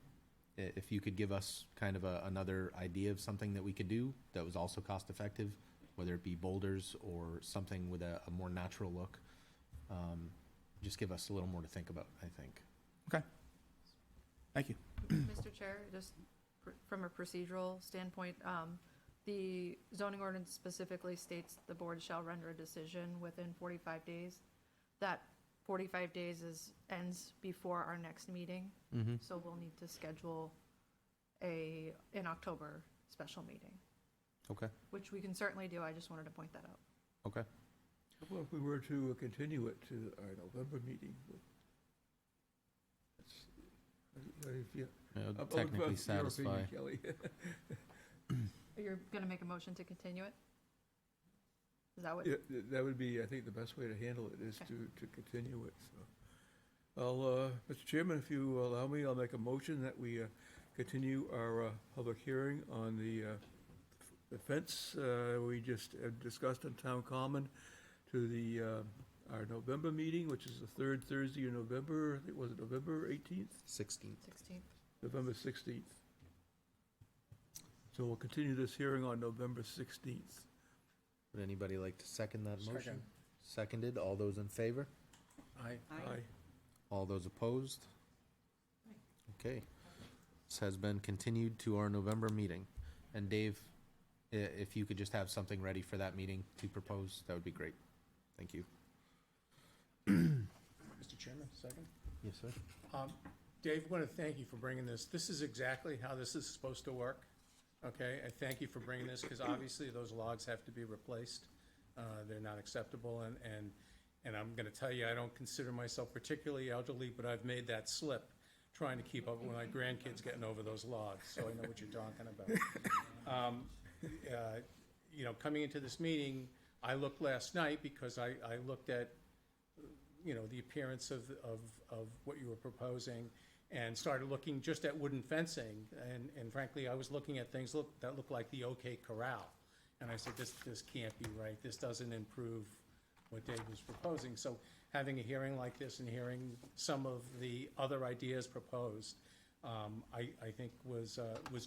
if you could give us kind of another idea of something that we could do that was also cost effective, whether it be boulders or something with a more natural look, just give us a little more to think about, I think.
okay. Thank you.
Mr. Chair, just from a procedural standpoint, the zoning ordinance specifically states the board shall render a decision within 45 days. That 45 days ends before our next meeting,
Mm-hmm.
so we'll need to schedule an October special meeting,
Okay,
which we can certainly do. I just wanted to point that out.
okay.
well, if we were to continue it to our November meeting.
It'll technically satisfy.
Kelly.
You're going to make a motion to continue it? Is that what?
Yeah, that would be, I think, the best way to handle it is to continue it, so. Mr. Chairman, if you allow me, I'll make a motion that we continue our public hearing on the fence we just discussed on Town Common to our November meeting, which is the third Thursday in November. I think, was it November 18th?
16th.
16th.
November 16th. So we'll continue this hearing on November 16th.
Would anybody like to second that motion? Seconded. All those in favor?
Aye.
Aye.
All those opposed? Okay. This has been continued to our November meeting. And Dave, if you could just have something ready for that meeting to propose, that would be great. Thank you.
Mr. Chairman, second?
Yes, sir.
Dave, I want to thank you for bringing this. This is exactly how this is supposed to work, okay? I thank you for bringing this, because obviously those logs have to be replaced. They're not acceptable, and I'm going to tell you, I don't consider myself particularly elderly, but I've made that slip trying to keep up with my grandkids getting over those logs, so I know what you're talking about. Coming into this meeting, I looked last night because I looked at the appearance of what you were proposing, and started looking just at wooden fencing, and frankly, I was looking at things that looked like the OK Corral. And I said, this can't be right, this doesn't improve what Dave was proposing. So having a hearing like this and hearing some of the other ideas proposed, I think was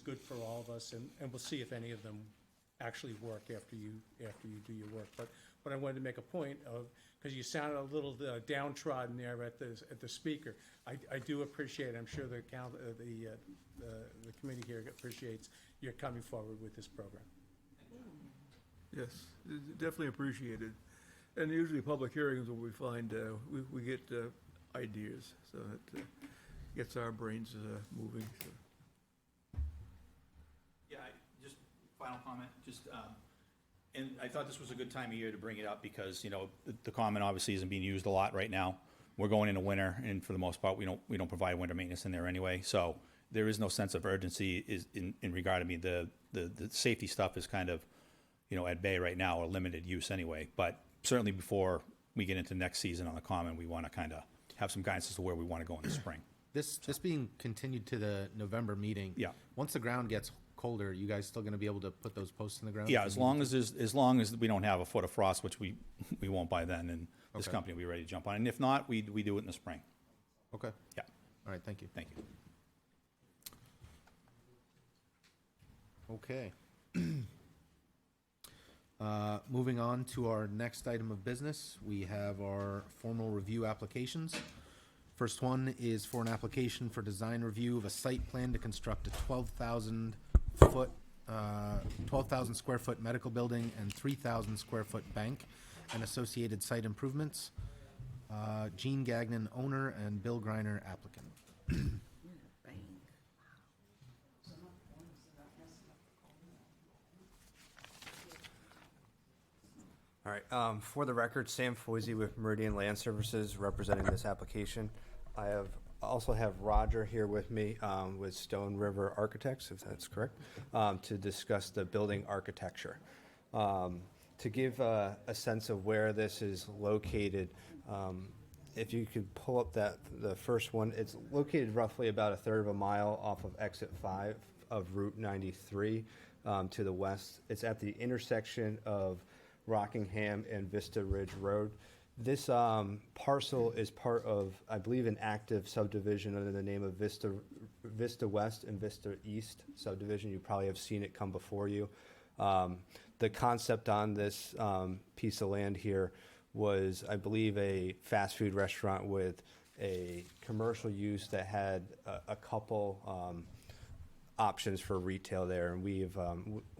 good for all of us, and we'll see if any of them actually work after you do your work. But I wanted to make a point of, because you sounded a little downtrodden there at the speaker. I do appreciate, I'm sure the committee here appreciates your coming forward with this program.
Yes, definitely appreciated. And usually public hearings where we find, we get ideas, so it gets our brains moving. So.
Yeah, just final comment, and I thought this was a good time of year to bring it up because, the common obviously isn't being used a lot right now. We're going into winter, and for the most part, we don't provide winter maintenance in there anyway, so there is no sense of urgency in regard to me. The safety stuff is kind of, at bay right now, or limited use anyway, but certainly before we get into next season on the common, we want to kind of have some guidance as to where we want to go in the spring.
This being continued to the November meeting.
Yeah.
Once the ground gets colder, you guys still going to be able to put those posts in the ground?
Yeah, as long as we don't have a foot of frost, which we won't by then, and this
Okay.
company will be ready to jump on. And if not, we do it in the spring.
Okay.
Yeah.
All right, thank you.
Thank you.
Okay. Moving on to our next item of business, we have our formal review applications. First one is for an application for design review of a site plan to construct a 12,000 square foot medical building and 3,000 square foot bank and associated site improvements. Gene Gagnon, owner, and Bill Greiner, applicant.
All right, for the record, Sam Foisey with Meridian Land Services representing this application. I also have Roger here with me with Stone River Architects, if that's correct, to discuss the building architecture. To give a sense of where this is located, if you could pull up the first one, it's located roughly about a third of a mile off of exit 5 of Route 93 to the west. It's at the intersection of Rockingham and Vista Ridge Road. This parcel is part of, I believe, an active subdivision under the name of Vista West and Vista East subdivision. You probably have seen it come before you. The concept on this piece of land here was, I believe, a fast food restaurant with a commercial use that had a couple options for retail there, and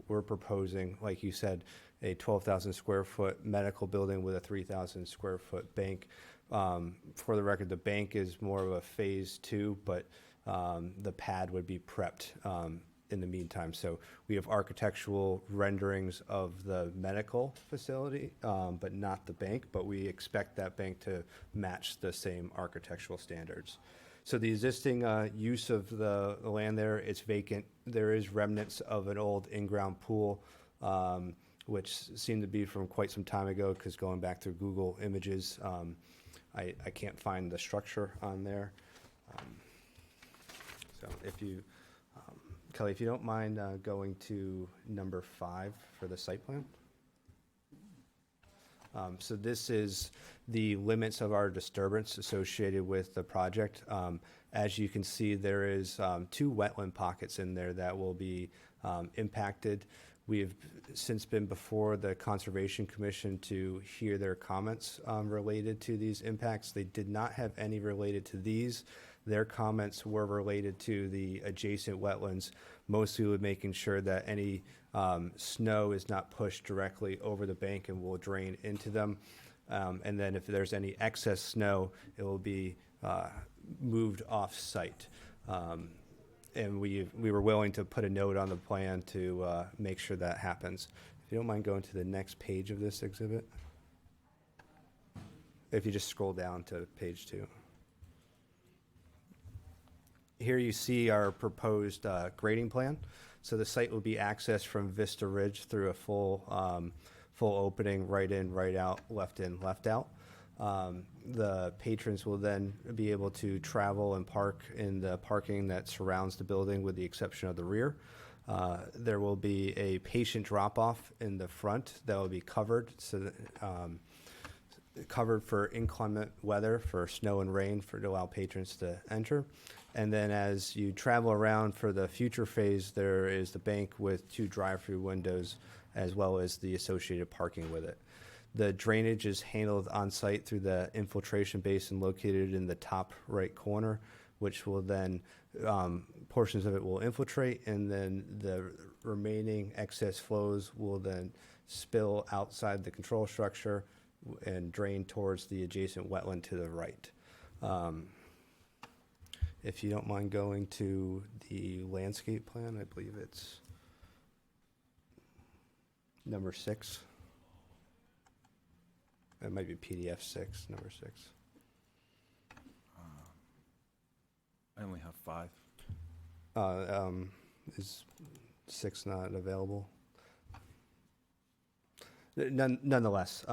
we're proposing, like you said, a 12,000 square foot medical building with a 3,000 square foot bank. For the record, the bank is more of a phase 2, but the pad would be prepped in the meantime. So we have architectural renderings of the medical facility, but not the bank, but we expect that bank to match the same architectural standards. So the existing use of the land there, it's vacant. There is remnants of an old in-ground pool, which seemed to be from quite some time ago, because going back through Google Images, I can't find the structure on there. So if you, Kelly, if you don't mind going to number 5 for the site plan. So this is the limits of our disturbance associated with the project. As you can see, there is 2 wetland pockets in there that will be impacted. We've since been before the Conservation Commission to hear their comments related to these impacts. They did not have any related to these. Their comments were related to the adjacent wetlands, mostly with making sure that any snow is not pushed directly over the bank and will drain into them. And then if there's any excess snow, it will be moved off-site. And we were willing to put a note on the plan to make sure that happens. If you don't mind going to the next page of this exhibit. If you just scroll down to page 2. Here you see our proposed grading plan. So the site will be accessed from Vista Ridge through a full opening, right in, right out, left in, left out. The patrons will then be able to travel and park in the parking that surrounds the building with the exception of the rear. There will be a patient drop-off in the front that will be covered, so that, covered for inclement weather, for snow and rain, to allow patrons to enter. And then as you travel around for the future phase, there is the bank with 2 drive-through windows as well as the associated parking with it. The drainage is handled on site through the infiltration basin located in the top right corner, which will then, portions of it will infiltrate, and then the remaining excess flows will then spill outside the control structure and drain towards the adjacent wetland to the right. If you don't mind going to the landscape plan, I believe it's number 6. It might be PDF 6, number 6.
I only have 5.
Is 6 not available? Nonetheless,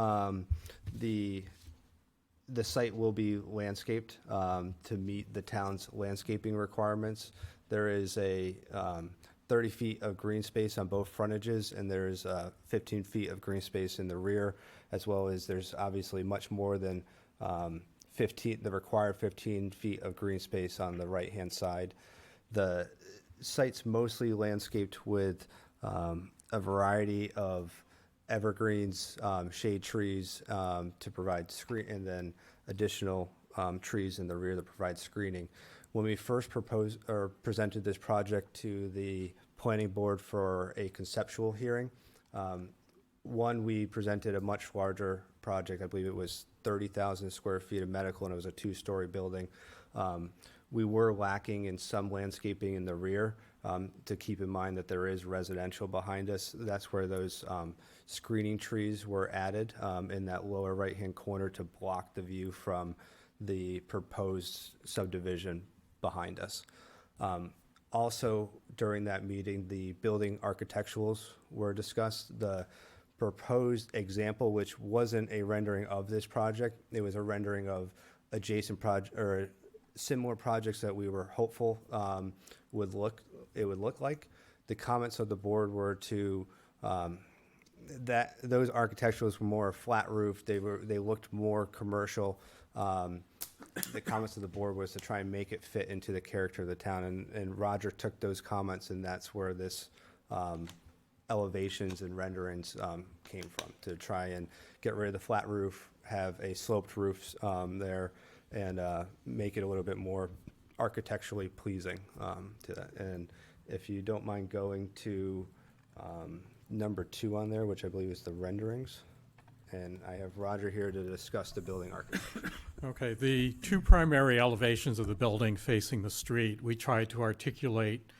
the site will be landscaped to meet the town's landscaping requirements. There is a 30 feet of green space on both frontages, and there's 15 feet of green space in the rear, as well as there's obviously much more than the required 15 feet of green space on the right-hand side. The site's mostly landscaped with a variety of evergreens, shade trees to provide screen, and then additional trees in the rear that provide screening. When we first presented this project to the planning board for a conceptual hearing, we presented a much larger project. I believe it was 30,000 square feet of medical, and it was a 2-story building. We were lacking in some landscaping in the rear, to keep in mind that there is residential behind us. That's where those screening trees were added in that lower right-hand corner to block the view from the proposed subdivision behind us. Also, during that meeting, the building architecturals were discussed. The proposed example, which wasn't a rendering of this project, it was a rendering of adjacent project or similar projects that we were hopeful would look like. The comments of the board were to that those architecturals were more flat roof. They looked more commercial. The comments of the board was to try and make it fit into the character of the town, and Roger took those comments, and that's where this elevations and renderings came from, to try and get rid of the flat roof, have a sloped roof there, and make it a little bit more architecturally pleasing to that. And if you don't mind going to number 2 on there, which I believe is the renderings. And I have Roger here to discuss the building architecture.
Okay, the 2 primary elevations of the building facing the street, we tried to articulate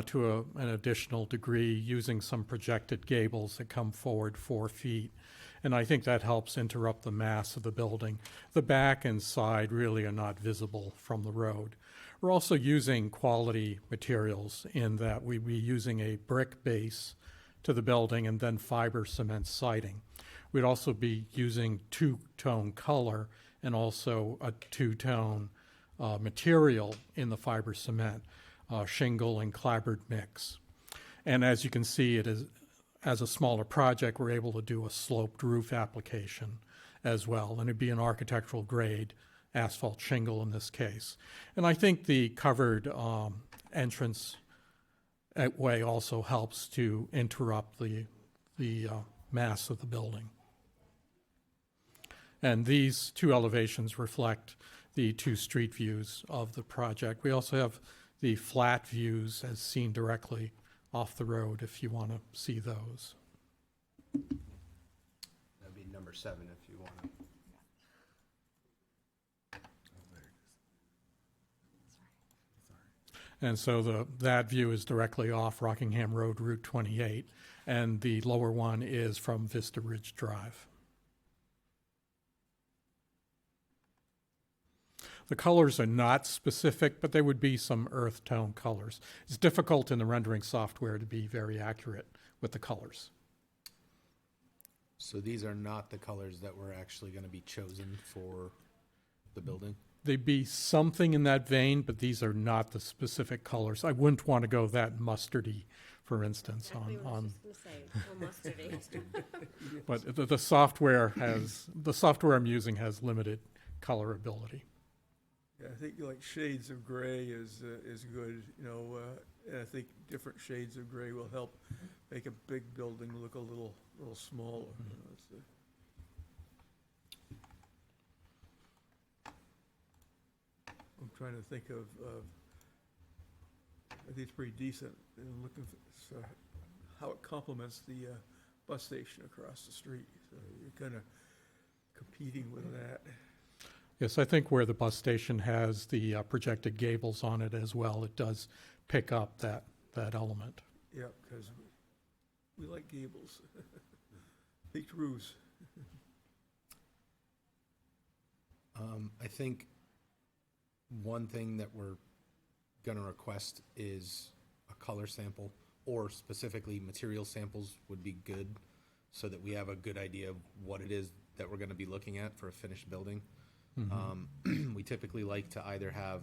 to an additional degree using some projected gables that come forward 4 feet. And I think that helps interrupt the mass of the building. The back and side really are not visible from the road. We're also using quality materials in that we'd be using a brick base to the building and then fiber cement siding. We'd also be using 2-tone color and also a 2-tone material in the fiber cement, shingle and clapboard mix. And as you can see, it is, as a smaller project, we're able to do a sloped roof application as well, and it'd be an architectural grade asphalt shingle in this case. And I think the covered entrance way also helps to interrupt the mass of the building. And these 2 elevations reflect the 2 street views of the project. We also have the flat views as seen directly off the road if you want to see those.
That'd be number 7 if you want to.
And so that view is directly off Rockingham Road, Route 28, and the lower one is from Vista Ridge Drive. The colors are not specific, but there would be some earth tone colors. It's difficult in the rendering software to be very accurate with the colors.
So these are not the colors that were actually gonna be chosen for the building?
They'd be something in that vein, but these are not the specific colors. I wouldn't want to go that mustardy, for instance,
Exactly what I was
on,
just gonna say, or mustardy.
but the software I'm using has limited colorability.
Yeah, I think like shades of gray is good, and I think different shades of gray will help make a big building look a little smaller. I'm trying to think of, I think it's pretty decent, and looking for, so how it complements the bus station across the street. So you're kind of competing with that.
Yes, I think where the bus station has the projected gables on it as well, it does pick up that element.
Yeah, because we like gables. Hate roofs.
I think one thing that we're gonna request is a color sample, or specifically material samples would be good, so that we have a good idea of what it is that we're gonna be looking at for a finished building. We typically like to either have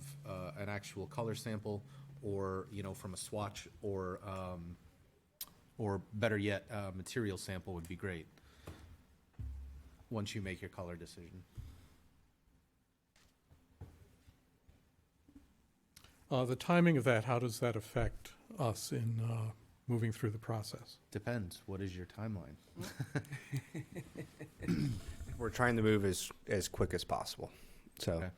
an actual color sample, or, from a swatch, or better yet, a material sample would be great, once you make your color decision.
The timing of that, how does that affect us in moving through the process?
Depends, what is your timeline?
We're trying to move as quick as possible. So,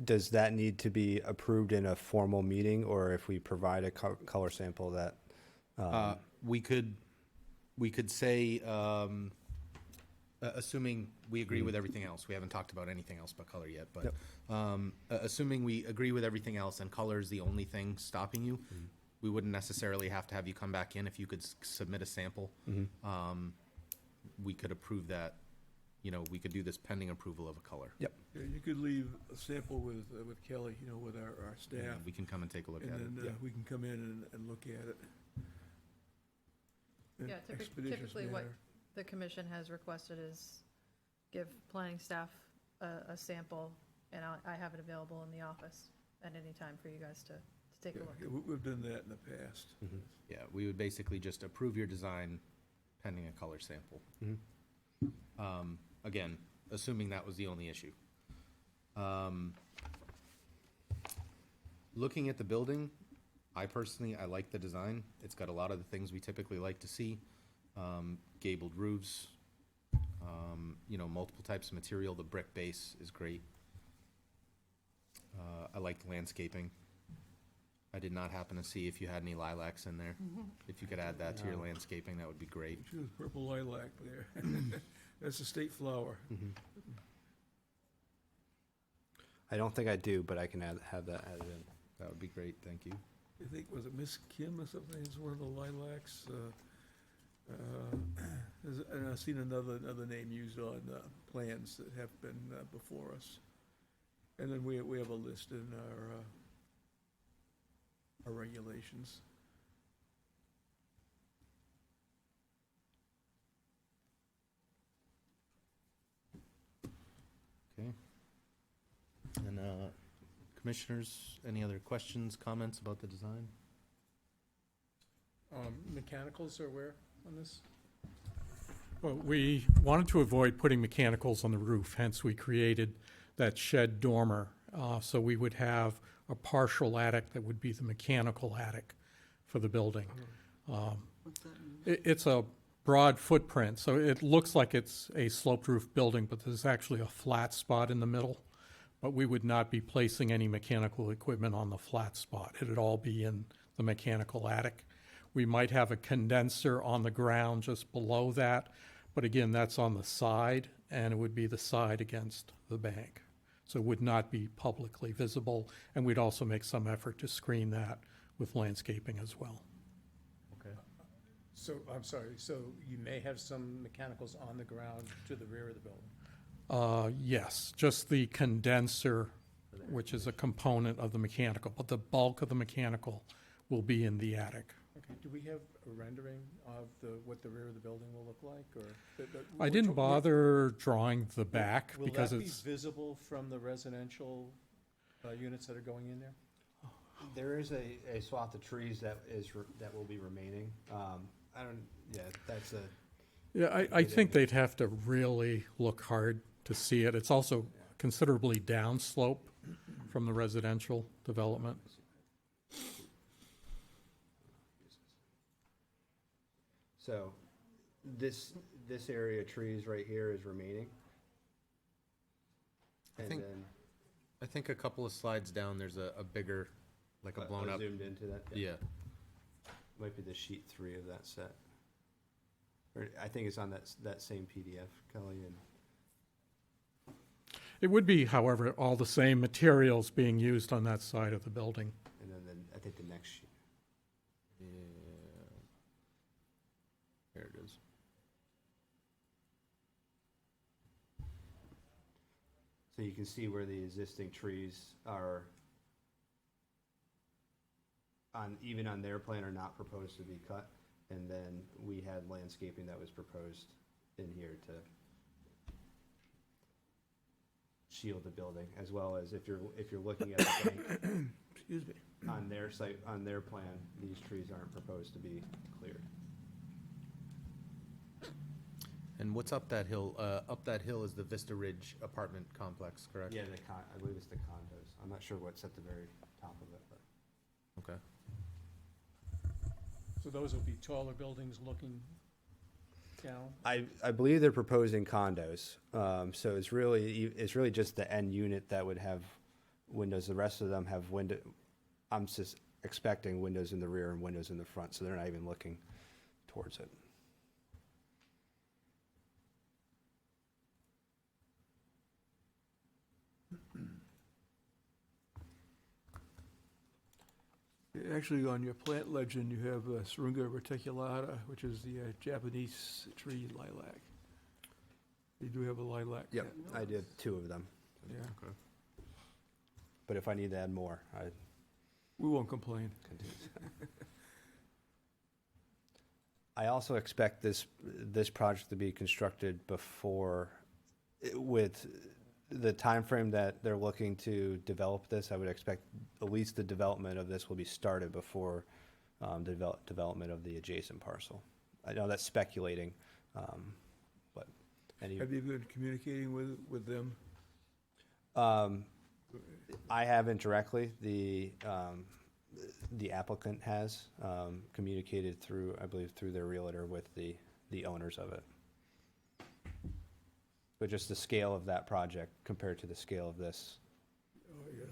does that need to be approved in a formal meeting, or if we provide a color sample that?
We could say, assuming we agree with everything else, we haven't talked about anything else but color yet, but assuming we agree with everything else and color is the only thing stopping you, we wouldn't necessarily have to have you come back in. If you could submit a sample, we could approve that. We could do this pending approval of a color.
Yep.
Yeah, you could leave a sample with Kelly, with our staff.
Yeah, we can come and take a look at it.
And then we can come in and look at it. in
Yeah,
expeditious
typically what
manner.
the commission has requested is give planning staff a sample, and I have it available in the office at any time for you guys to take a
Yeah,
look.
yeah, we've done that in the past.
Yeah, we would basically just approve your design pending a color sample. Again, assuming that was the only issue. Looking at the building, I like the design. It's got a lot of the things we typically like to see. Gabled roofs, multiple types of material. The brick base is great. I like the landscaping. I did not happen to see if you had any lilacs in there. If you could add that to your landscaping, that would be great.
Choose purple lilac there. That's a state flower.
I don't think I do, but I can have that added in.
That would be great, thank you.
I think, was it Miss Kim or something, is one of the lilacs? And I've seen another name used on plans that have been before us. And then we have a list in our regulations.
Okay. And commissioners, any other questions, comments about the design?
Mechanicals are where on this?
Well, we wanted to avoid putting mechanicals on the roof, hence we created that shed dormer. So we would have a partial attic that would be the mechanical attic for the building. It's a broad footprint, so it looks like it's a sloped roof building, but there's actually a flat spot in the middle. But we would not be placing any mechanical equipment on the flat spot. It'd all be in the mechanical attic. We might have a condenser on the ground just below that, but again, that's on the side, and it would be the side against the bank. So it would not be publicly visible, and we'd also make some effort to screen that with landscaping as well.
Okay.
So, I'm sorry, so you may have some mechanicals on the ground to the rear of the building?
Yes, just the condenser, which is a component of the mechanical, but the bulk of the mechanical will be in the attic.
Okay, do we have a rendering of what the rear of the building will look like, or?
I didn't bother drawing the back because
Will that
it's,
be visible from the residential units that are going in there?
There is a swath of trees that will be remaining. That's a,
yeah, I think they'd have to really look hard to see it. It's also considerably downslope from the residential development.
so this area of trees right here is remaining.
I
And
think-
then
I think a couple of slides down, there's a bigger, like a blown up.
zoomed into that.
Yeah.
Might be the sheet 3 of that set. Or I think it's on that same PDF, Kelly, and
It would be, however, all the same materials being used on that side of the building.
then I think the next sheet.
Yeah. There it is.
So you can see where the existing trees are even on their plan are not proposed to be cut. And then we had landscaping that was proposed in here to shield the building, as well as if you're looking at the bank
Excuse me.
on their site, on their plan, these trees aren't proposed to be cleared.
And what's up that hill? Up that hill is the Vista Ridge apartment complex, correct?
Yeah, I believe it's the condos. I'm not sure what's at the very top of it, but.
Okay.
So those will be taller buildings looking down?
I believe they're proposing condos. So it's really just the end unit that would have windows. The rest of them have window. I'm just expecting windows in the rear and windows in the front, so they're not even looking towards it.
Actually, on your plant legend, you have Syringa reticulata, which is the Japanese tree lilac. You do have a lilac.
Yep, I did 2 of them.
Yeah,
But if I need to add more, I
we won't complain.
continue. I also expect this project to be constructed before, with the time frame that they're looking to develop this. I would expect at least the development of this will be started before the development of the adjacent parcel. I know that's speculating, but
Have you been communicating with them?
I haven't directly. The applicant has communicated through, I believe, through their realtor with the owners of it. But just the scale of that project compared to the scale of this.
Oh, yeah.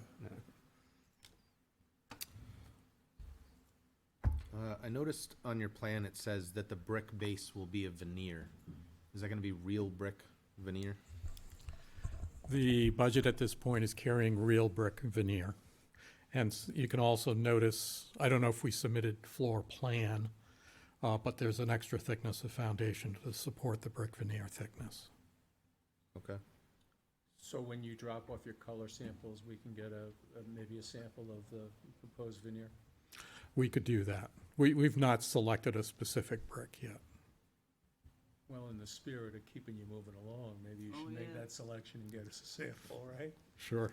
I noticed on your plan it says that the brick base will be a veneer. Is that going to be real brick veneer?
The budget at this point is carrying real brick veneer. And you can also notice, I don't know if we submitted floor plan, but there's an extra thickness of foundation to support the brick veneer thickness.
Okay.
So when you drop off your color samples, we can get maybe a sample of the proposed veneer?
We could do that. We've not selected a specific brick yet.
Well, in the spirit of keeping you moving along, maybe you should make that selection and get us a sample, right?
Sure.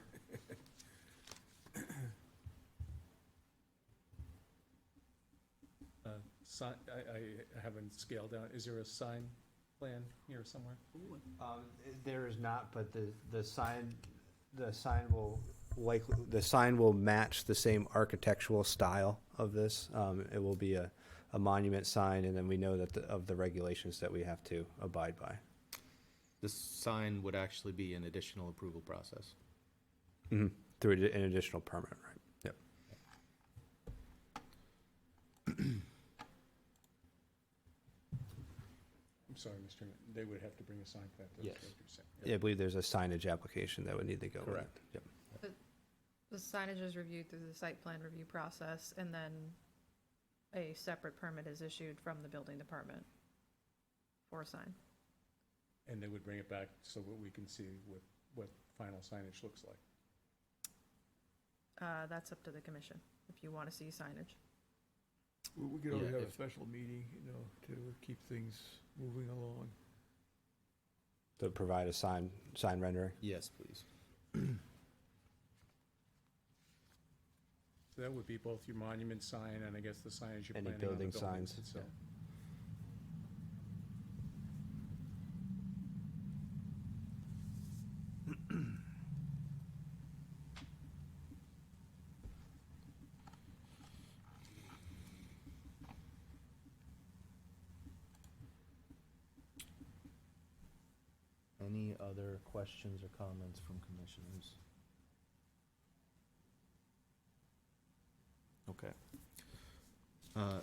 I haven't scaled down. Is there a sign plan here somewhere?
There is not, but the sign will match the same architectural style of this. It will be a monument sign, and then we know that of the regulations that we have to abide by.
This sign would actually be an additional approval process.
Mm-hmm. Through an additional permit, right? Yep.
I'm sorry, Mr. Chairman, they would have to bring a sign plan. That's
Yes.
what you're saying.
Yeah, I believe there's a signage application that would need to go with it.
Correct.
Yep.
The signage is reviewed through the site plan review process, and then a separate permit is issued from the building department for a sign.
And they would bring it back so that we can see what final signage looks like.
That's up to the commission, if you want to see signage.
We could always
Yeah,
have a
if-
special meeting, to keep things moving along.
To provide a sign rendering.
Yes, please.
So that would be both your monument sign and I guess the signage you're
Any
planning on the
building
buildings
signs,
itself.
Any other questions or comments from commissioners? Okay.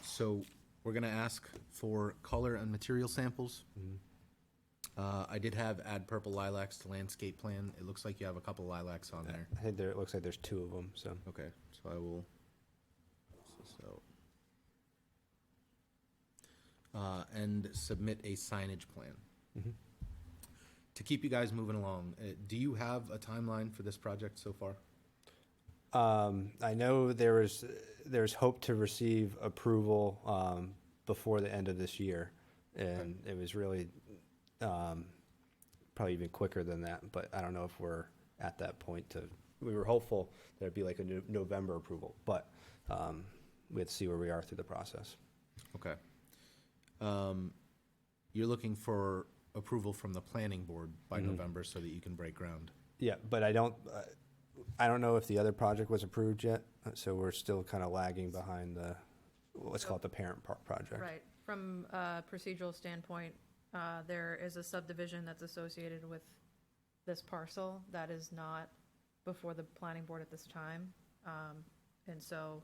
So we're gonna ask for color and material samples. I did have add purple lilacs to landscape plan. It looks like you have a couple lilacs on there.
I think it looks like there's 2 of them, so.
Okay, so I will. And submit a signage plan.
Mhm.
To keep you guys moving along, do you have a timeline for this project so far?
I know there's hope to receive approval before the end of this year, and it was really probably even quicker than that. But I don't know if we're at that point. We were hopeful there'd be like a November approval, but we have to see where we are through the process.
Okay. You're looking for approval from the planning board by November so that you can break ground.
Yeah, but I don't know if the other project was approved yet, so we're still kind of lagging behind let's call it the parent project.
Right. From a procedural standpoint, there is a subdivision that's associated with this parcel that is not before the planning board at this time. And so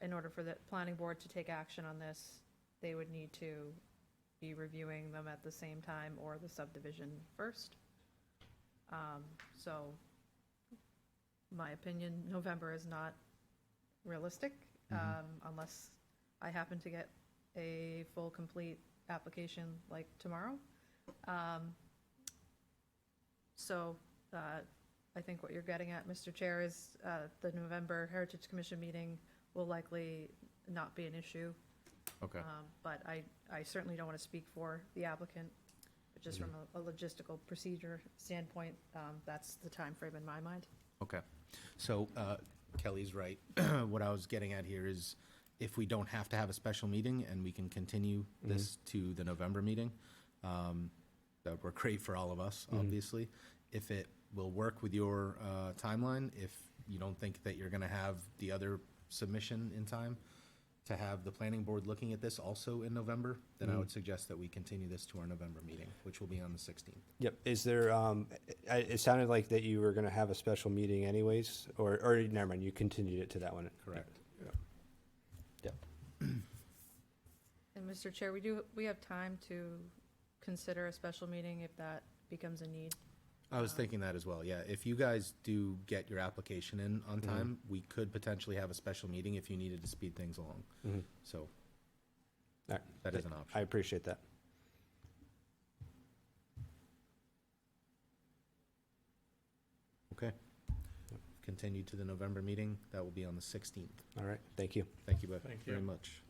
in order for the planning board to take action on this, they would need to be reviewing them at the same time or the subdivision first. So my opinion, November is not realistic, unless I happen to get a full, complete application like tomorrow. So I think what you're getting at, Mr. Chair, is the November Heritage Commission meeting will likely not be an issue.
Okay.
But I certainly don't want to speak for the applicant, but just from a logistical procedure standpoint, that's the time frame in my mind.
Okay. So Kelly's right. What I was getting at here is if we don't have to have a special meeting and we can continue this to the November meeting, that would work great for all of us, obviously. If it will work with your timeline, if you don't think that you're going to have the other submission in time to have the planning board looking at this also in November, then I would suggest that we continue this to our November meeting, which will be on the 16th.
Yep. Is there? It sounded like that you were going to have a special meeting anyways, or never mind. You continued it to that one.
Correct.
Yep.
And Mr. Chair, we have time to consider a special meeting if that becomes a need.
I was thinking that as well, yeah. If you guys do get your application in on time, we could potentially have a special meeting if you needed to speed things along. So
All right.
that is an option.
I appreciate that.
Okay. Continue to the November meeting. That will be on the 16th.
All right. Thank you.
Thank you, Beth,
Thank
very
you.
much.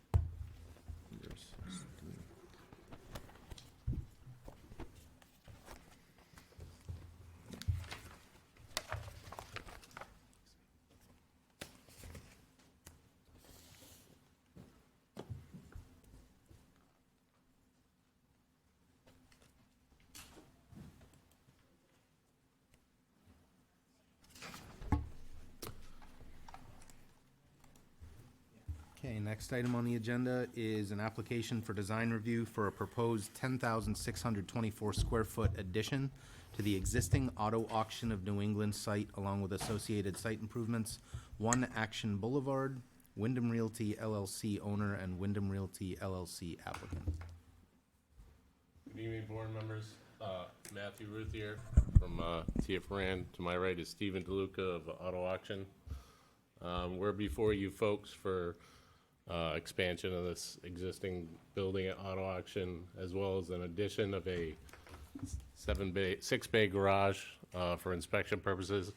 Okay, next item on the agenda is an application for design review for a proposed 10,624 square foot addition to the existing auto auction of New England site along with associated site improvements, 1 Action Boulevard, Wyndham Realty LLC owner and Wyndham Realty LLC applicant.
Good evening, board members. Matthew Ruthier from TF Rand. To my right is Stephen DeLuca of Auto Auction. We're before you folks for expansion of this existing building at Auto Auction, as well as an addition of a 6-bay garage for inspection purposes.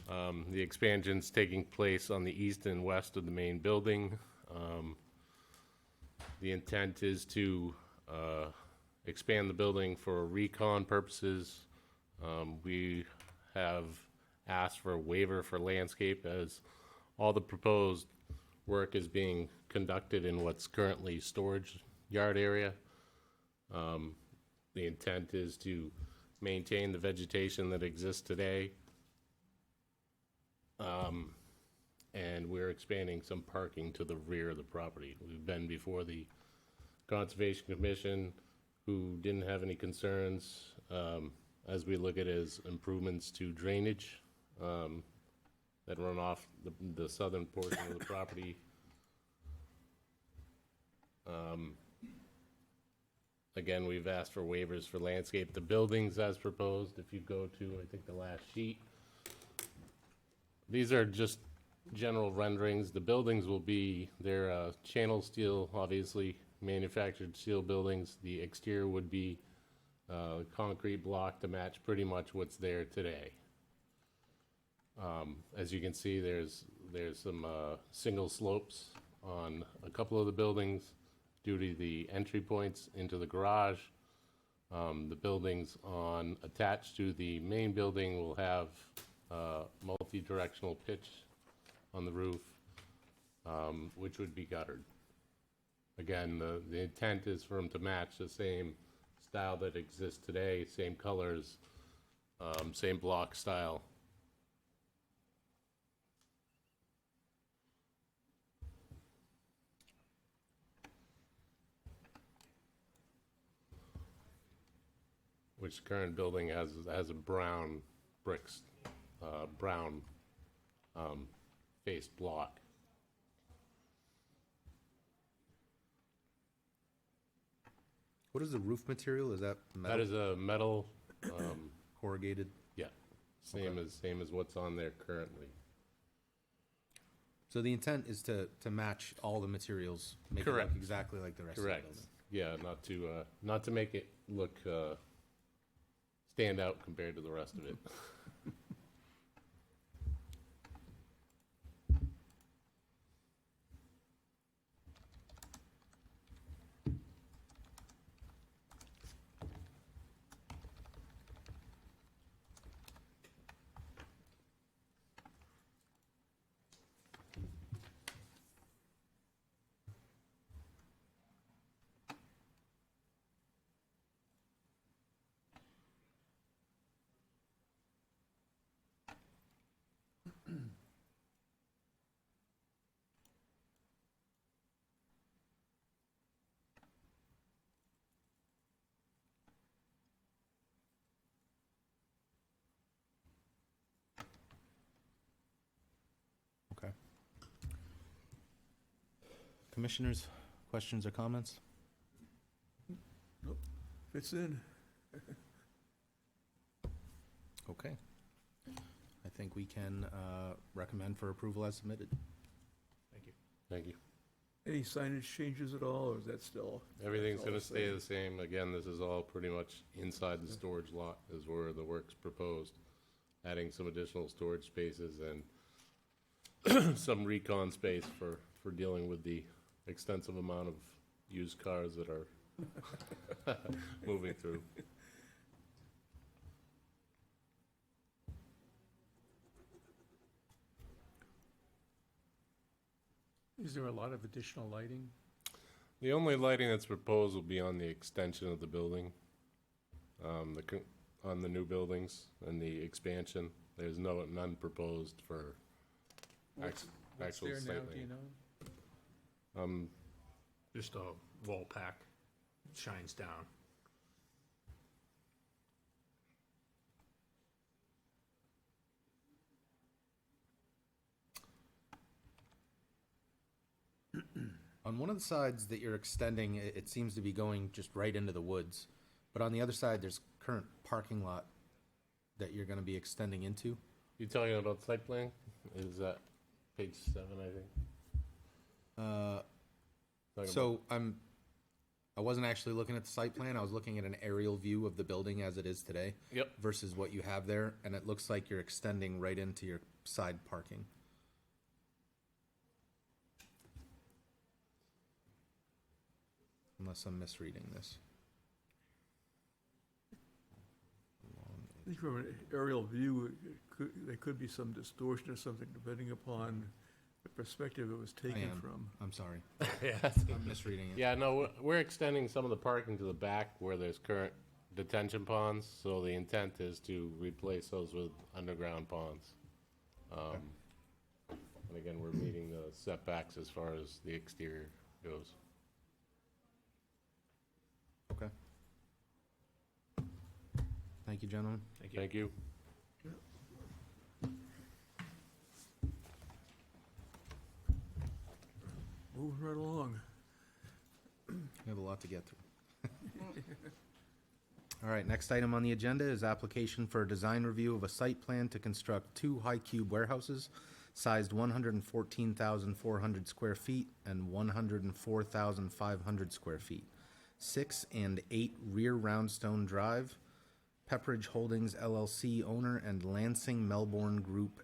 The expansion's taking place on the east and west of the main building. The intent is to expand the building for recon purposes. We have asked for a waiver for landscape as all the proposed work is being conducted in what's currently storage yard area. The intent is to maintain the vegetation that exists today. And we're expanding some parking to the rear of the property. We've been before the Conservation Commission, who didn't have any concerns, as we look at it as improvements to drainage, that run off the southern portion of the property. Again, we've asked for waivers for landscape. The buildings as proposed, if you go to, I think, the last sheet, these are just general renderings. The buildings will be, they're channel steel, obviously, manufactured steel buildings. The exterior would be concrete block to match pretty much what's there today. As you can see, there's some single slopes on a couple of the buildings due to the entry points into the garage. The buildings attached to the main building will have multi-directional pitch on the roof, which would be guttered. Again, the intent is for them to match the same style that exists today, same colors, same block style. Which current building has a brown bricks, brown faced block.
What is the roof material? Is that metal?
That is a metal,
corrugated?
yeah, same as what's on there currently.
So the intent is to match all the materials, make it
Correct.
look exactly like the rest of the
Correct.
building.
Yeah, not to make it look stand out compared to the rest of it.
Okay. Commissioners, questions or comments?
Fits in.
Okay. I think we can recommend for approval as submitted. Thank you.
Thank you.
Any signage changes at all, or is that still?
Everything's
all
gonna
the
stay
same?
the same. Again, this is all pretty much inside the storage lot is where the work's proposed. Adding some additional storage spaces and some recon space for dealing with the extensive amount of used cars that are moving through.
Is there a lot of additional lighting?
The only lighting that's proposed will be on the extension of the building, on the new buildings and the expansion. There's none proposed for
What's
actual
there now,
site
do you
lighting.
know?
Just a wall pack, shines down.
On one of the sides that you're extending, it seems to be going just right into the woods. But on the other side, there's current parking lot that you're gonna be extending into.
You talking about site plan? Is that page 7, I think? Talking
So I wasn't actually looking at the site plan, I was looking at an aerial view of the building as it is today.
Yep.
Versus what you have there, and it looks like you're extending right into your side parking. unless I'm misreading this.
I think from an aerial view, there could be some distortion or something depending upon the perspective it was
I
taken
am.
from.
I'm sorry.
Yeah,
I'm misreading it.
Yeah, no, we're extending some of the parking to the back where there's current detention ponds, so the intent is to replace those with underground ponds. And again, we're meeting the setbacks as far as the exterior goes.
Okay. Thank you, gentlemen.
Thank you.
Moving right along.
We have a lot to get through. All right, next item on the agenda is application for a design review of a site plan to construct 2 high-cube warehouses sized 114,400 square feet and 104,500 square feet, 6 and 8 Rear Roundstone Drive, Pepperidge Holdings LLC owner and Lansing Melbourne Group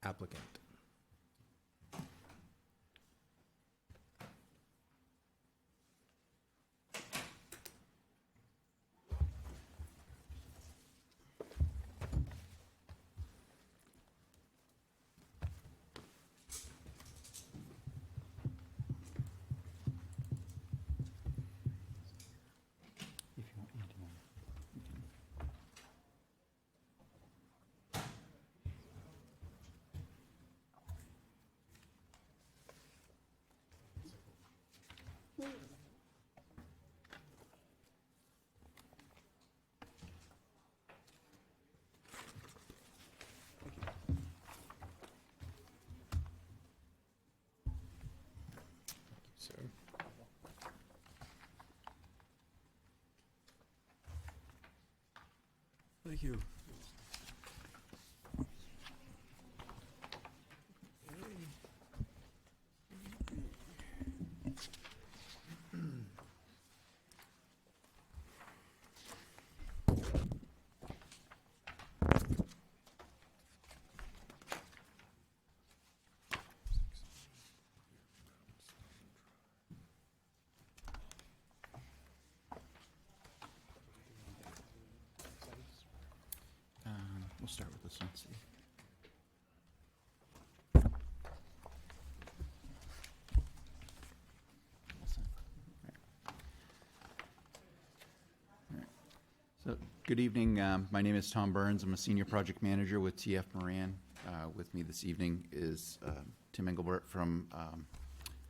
applicant. Sir.
Thank you.
We'll start with this one, see. So, good evening. My name is Tom Burns. I'm a senior project manager with TF Moran. With me this evening is Tim Engelbert from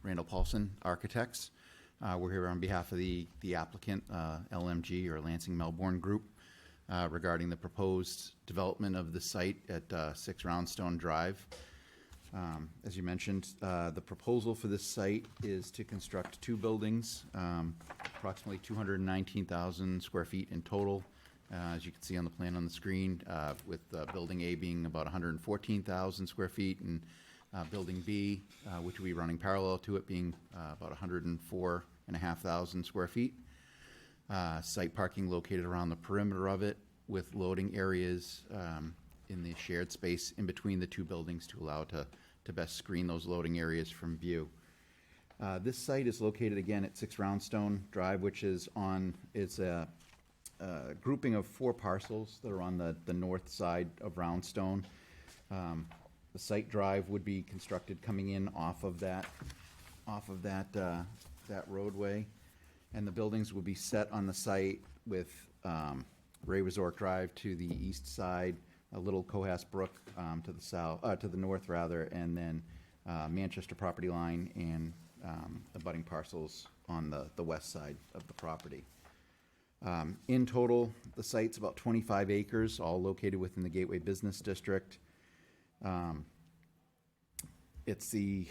Randall Paulson Architects. We're here on behalf of the applicant, LMG, or Lansing Melbourne Group, regarding the proposed development of the site at 6 Roundstone Drive. As you mentioned, the proposal for this site is to construct 2 buildings, approximately 219,000 square feet in total, as you can see on the plan on the screen, with Building A being about 114,000 square feet, and Building B, which will be running parallel to it, being about 104,500 square feet. Site parking located around the perimeter of it, with loading areas in the shared space in between the 2 buildings to allow to best screen those loading areas from view. This site is located again at 6 Roundstone Drive, which is a grouping of 4 parcels that are on the north side of Roundstone. The site drive would be constructed coming in off of that roadway. And the buildings will be set on the site with Ray Resort Drive to the east side, a little Cohas Brook to the south, to the north rather, and then Manchester property line and abutting parcels on the west side of the property. In total, the site's about 25 acres, all located within the Gateway Business District. It's the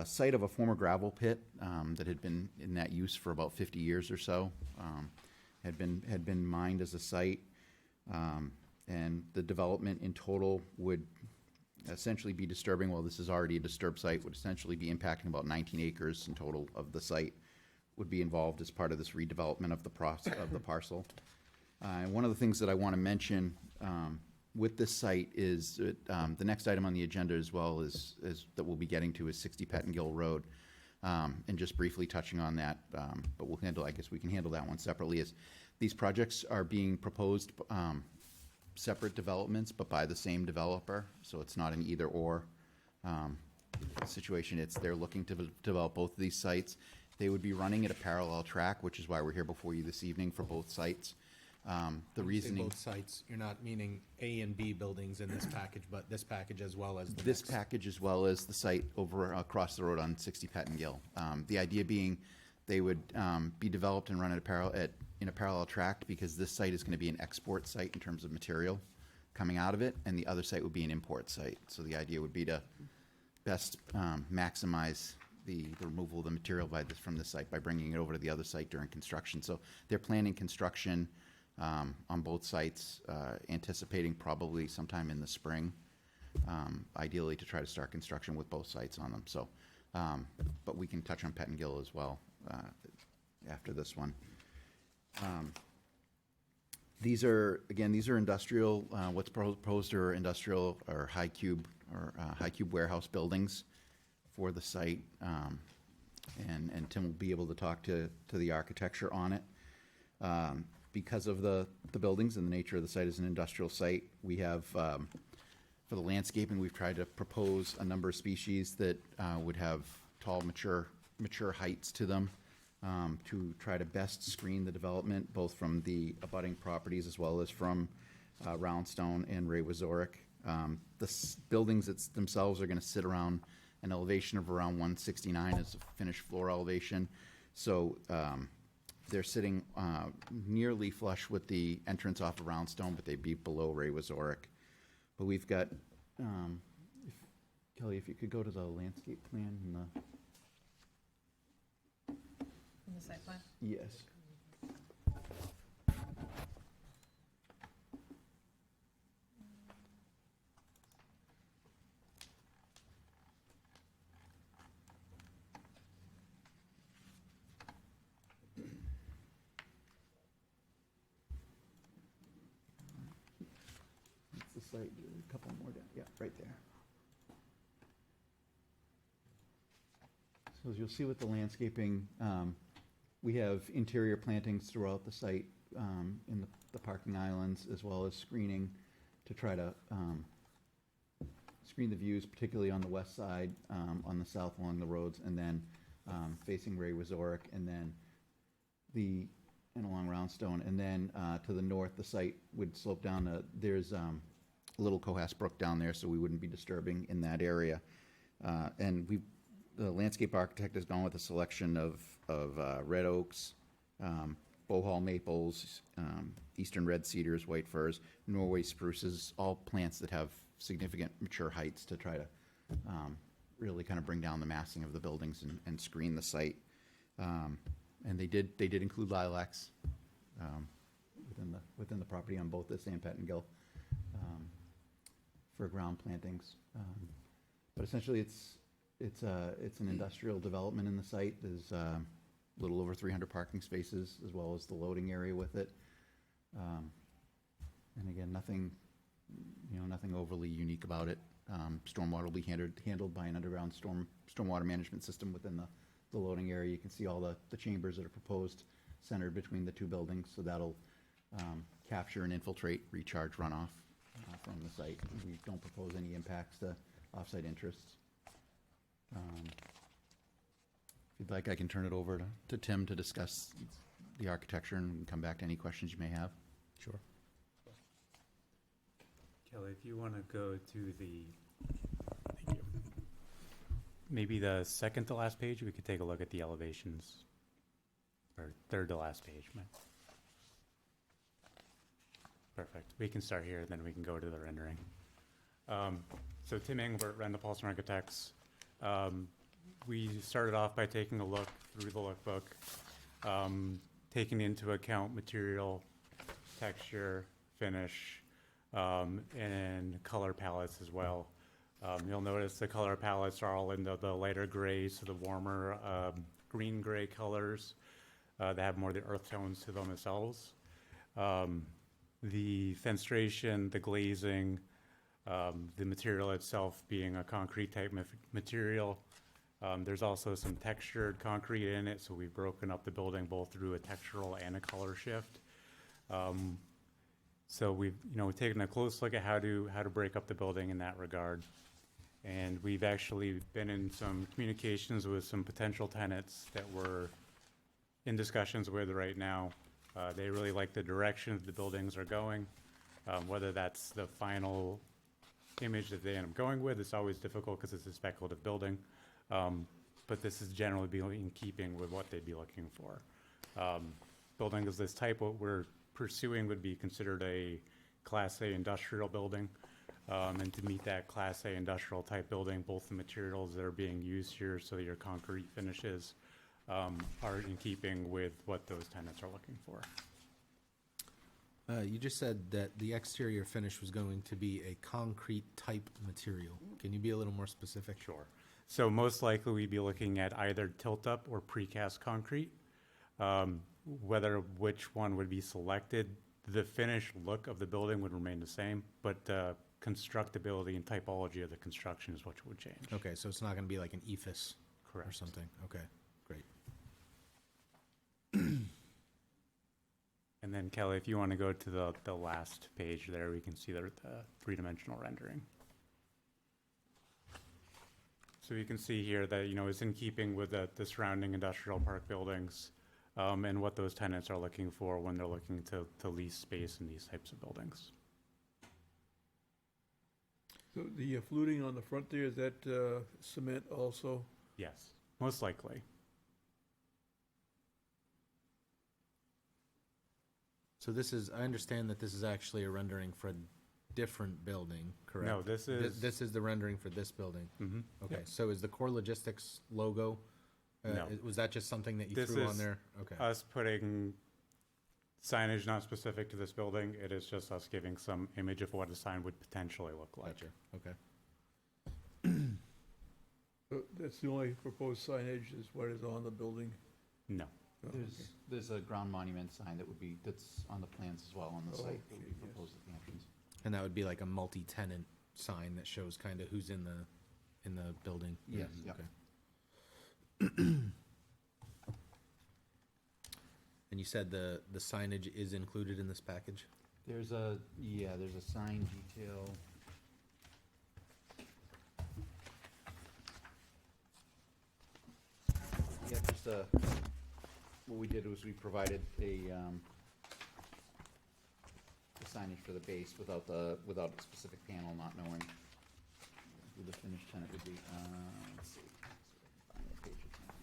site of a former gravel pit that had been in that use for about 50 years or so. Had been mined as a site, and the development in total would essentially be disturbing. Well, this is already a disturbed site. Would essentially be impacting about 19 acres in total of the site. Would be involved as part of this redevelopment of the parcel. And one of the things that I want to mention with this site is the next item on the agenda as well is that we'll be getting to is 60 Pettingill Road. And just briefly touching on that, but we'll handle, I guess we can handle that one separately, is these projects are being proposed separate developments, but by the same developer, so it's not an either-or situation. They're looking to develop both of these sites. They would be running at a parallel track, which is why we're here before you this evening for both sites. The
When you say
reasoning.
both sites, you're not meaning A and B buildings in this package, but this package as well as the
This
next.
package as well as the site over across the road on 60 Pettingill. The idea being they would be developed and run in a parallel track because this site is going to be an export site in terms of material coming out of it, and the other site would be an import site. So the idea would be to best maximize the removal of the material from this site by bringing it over to the other site during construction. So they're planning construction on both sites, anticipating probably sometime in the spring, ideally to try to start construction with both sites on them. So, but we can touch on Pettingill as well after this one. These are industrial, what's proposed are industrial or high cube warehouse buildings for the site. And Tim will be able to talk to the architecture on it. Because of the buildings and the nature of the site as an industrial site, we have, for the landscaping, we've tried to propose a number of species that would have tall, mature heights to them, to try to best screen the development, both from the abutting properties as well as from Roundstone and Ray Wazorek. Buildings themselves are going to sit around an elevation of around 169 as a finished floor elevation. So they're sitting nearly flush with the entrance off of Roundstone, but they'd be below Ray Wazorek. But we've got, Kelly, if you could go to the landscape plan and the.
In the site plan?
Yes. That's the site, a couple more down, yeah, right there. So as you'll see with the landscaping, we have interior plantings throughout the site, in the parking islands, as well as screening to try to screen the views, particularly on the west side, on the south along the roads, and then facing Ray Wazorek, and then and along Roundstone. And then to the north, the site would slope down. There's a little Cohas Brook down there, so we wouldn't be disturbing in that area. And the landscape architect has gone with a selection of red oaks, Bohol maples, eastern red cedars, white firs, Norway spruces, all plants that have significant mature heights to try to really kind of bring down the massing of the buildings and screen the site. And they did include lilacs within the property on both this and Pettingill for ground plantings. But essentially, it's an industrial development in the site. There's a little over 300 parking spaces, as well as the loading area with it. And again, nothing overly unique about it. Stormwater will be handled by an underground stormwater management system within the loading area. You can see all the chambers that are proposed centered between the two buildings, so that'll capture and infiltrate recharge runoff from the site. We don't propose any impacts to offsite interests. If you'd like, I can turn it over to Tim to discuss the architecture and come back to any questions you may have.
Sure.
Kelly, if you want to go to thank you. Maybe the second to last page, we could take a look at the elevations. Or third to last page. Perfect. We can start here, then we can go to the rendering. So Tim Engelbert, Randall Paulson Architects. We started off by taking a look through the lookbook, taking into account material, texture, finish, and color palettes as well. You'll notice the color palettes are all in the lighter grays, so the warmer green-gray colors that have more of the earth tones to them themselves. The fenestration, the glazing, the material itself being a concrete type material, There's also some textured concrete in it, so we've broken up the building both through a textural and a color shift. So we've taken a close look at how to break up the building in that regard. And we've actually been in some communications with some potential tenants that we're in discussions with right now. They really like the direction the buildings are going. Whether that's the final image that they end up going with, it's always difficult because it's a speculative building. But this is generally be in keeping with what they'd be looking for. Building of this type, what we're pursuing would be considered a Class A industrial building. And to meet that Class A industrial type building, both the materials that are being used here, so your concrete finishes, are in keeping with what those tenants are looking for.
You just said that the exterior finish was going to be a concrete type material. Can you be a little more specific?
Sure. So most likely we'd be looking at either tilt-up or precast concrete. Whether which one would be selected, the finished look of the building would remain the same, but constructability and typology of the construction is what would change.
Okay, so it's not going to be like an ephes or
Correct.
something. Okay, great.
And then Kelly, if you want to go to the last page there, we can see the three-dimensional rendering. So you can see here that, it's in keeping with the surrounding industrial park buildings, and what those tenants are looking for when they're looking to lease space in these types of buildings.
So the fluting on the front there, is that cement also?
Yes, most likely.
So I understand that this is actually a rendering for a different building, correct?
No, this is.
This is the rendering for this building?
Mhm.
Okay, so is the Core Logistics logo,
No.
was that just something that you
This
threw on
is
there? Okay.
us putting signage not specific to this building. It is just us giving some image of what a sign would potentially look like.
Gotcha, okay.
So that's the only proposed signage is what is on the building?
No.
Oh,
There's a ground monument sign that's on the plans as well on the site that we
Okay, yes.
proposed at the entrance.
And that would be like a multi-tenant sign that shows kind of who's in the building?
Yes. Yep.
Okay. And you said the signage is included in this package?
There's a sign detail. Yeah, what we did was we provided the signage for the base without a specific panel, not knowing who the finished tenant would be. Let's see. Find the page it's on.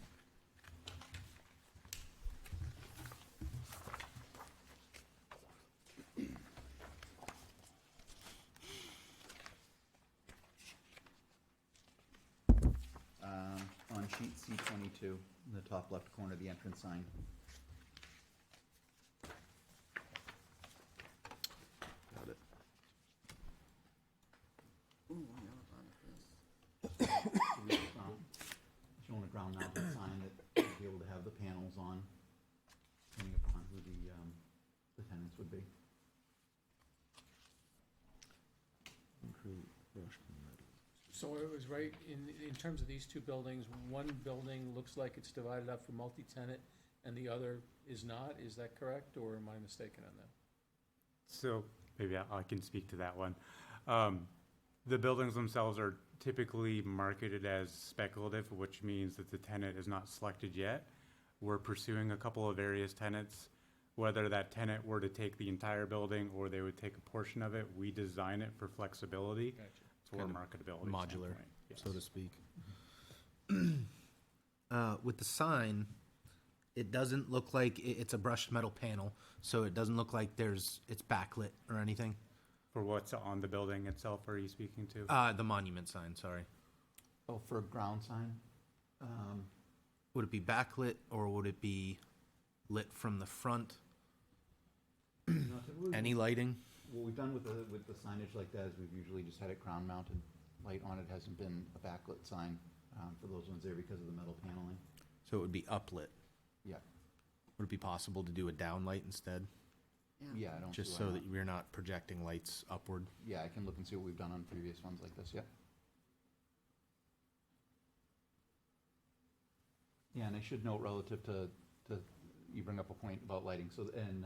On sheet C22, in the top left corner of the entrance sign.
Got it.
Showing a ground mounted sign that would be able to have the panels on, depending upon who the tenants would be.
So it was right, in terms of these two buildings, one building looks like it's divided up for multi-tenant and the other is not, is that correct, or am I mistaken on that?
So maybe I can speak to that one. The buildings themselves are typically marketed as speculative, which means that the tenant is not selected yet. We're pursuing a couple of various tenants. Whether that tenant were to take the entire building or they would take a portion of it, we design it for flexibility.
Gotcha.
For
Kind of
marketability
modular,
standpoint,
so to
yes.
speak. With the sign, it doesn't look like it's a brushed metal panel, so it doesn't look like it's backlit or anything.
For what's on the building itself, are you speaking to?
The monument sign, sorry.
Oh, for a ground sign?
Would it be backlit or would it be lit from the front? Any lighting?
What we've done with the signage like that is we've usually just had it ground mounted. Light on it hasn't been a backlit sign for those ones there because of the metal paneling.
So it would be uplit.
Yeah.
Would it be possible to do a downlight instead?
Yeah, I don't see
Just
why
so
not.
that we're not projecting lights upward?
Yeah, I can look and see what we've done on previous ones like this, yeah. and I should note relative to, you bring up a point about lighting, so, and,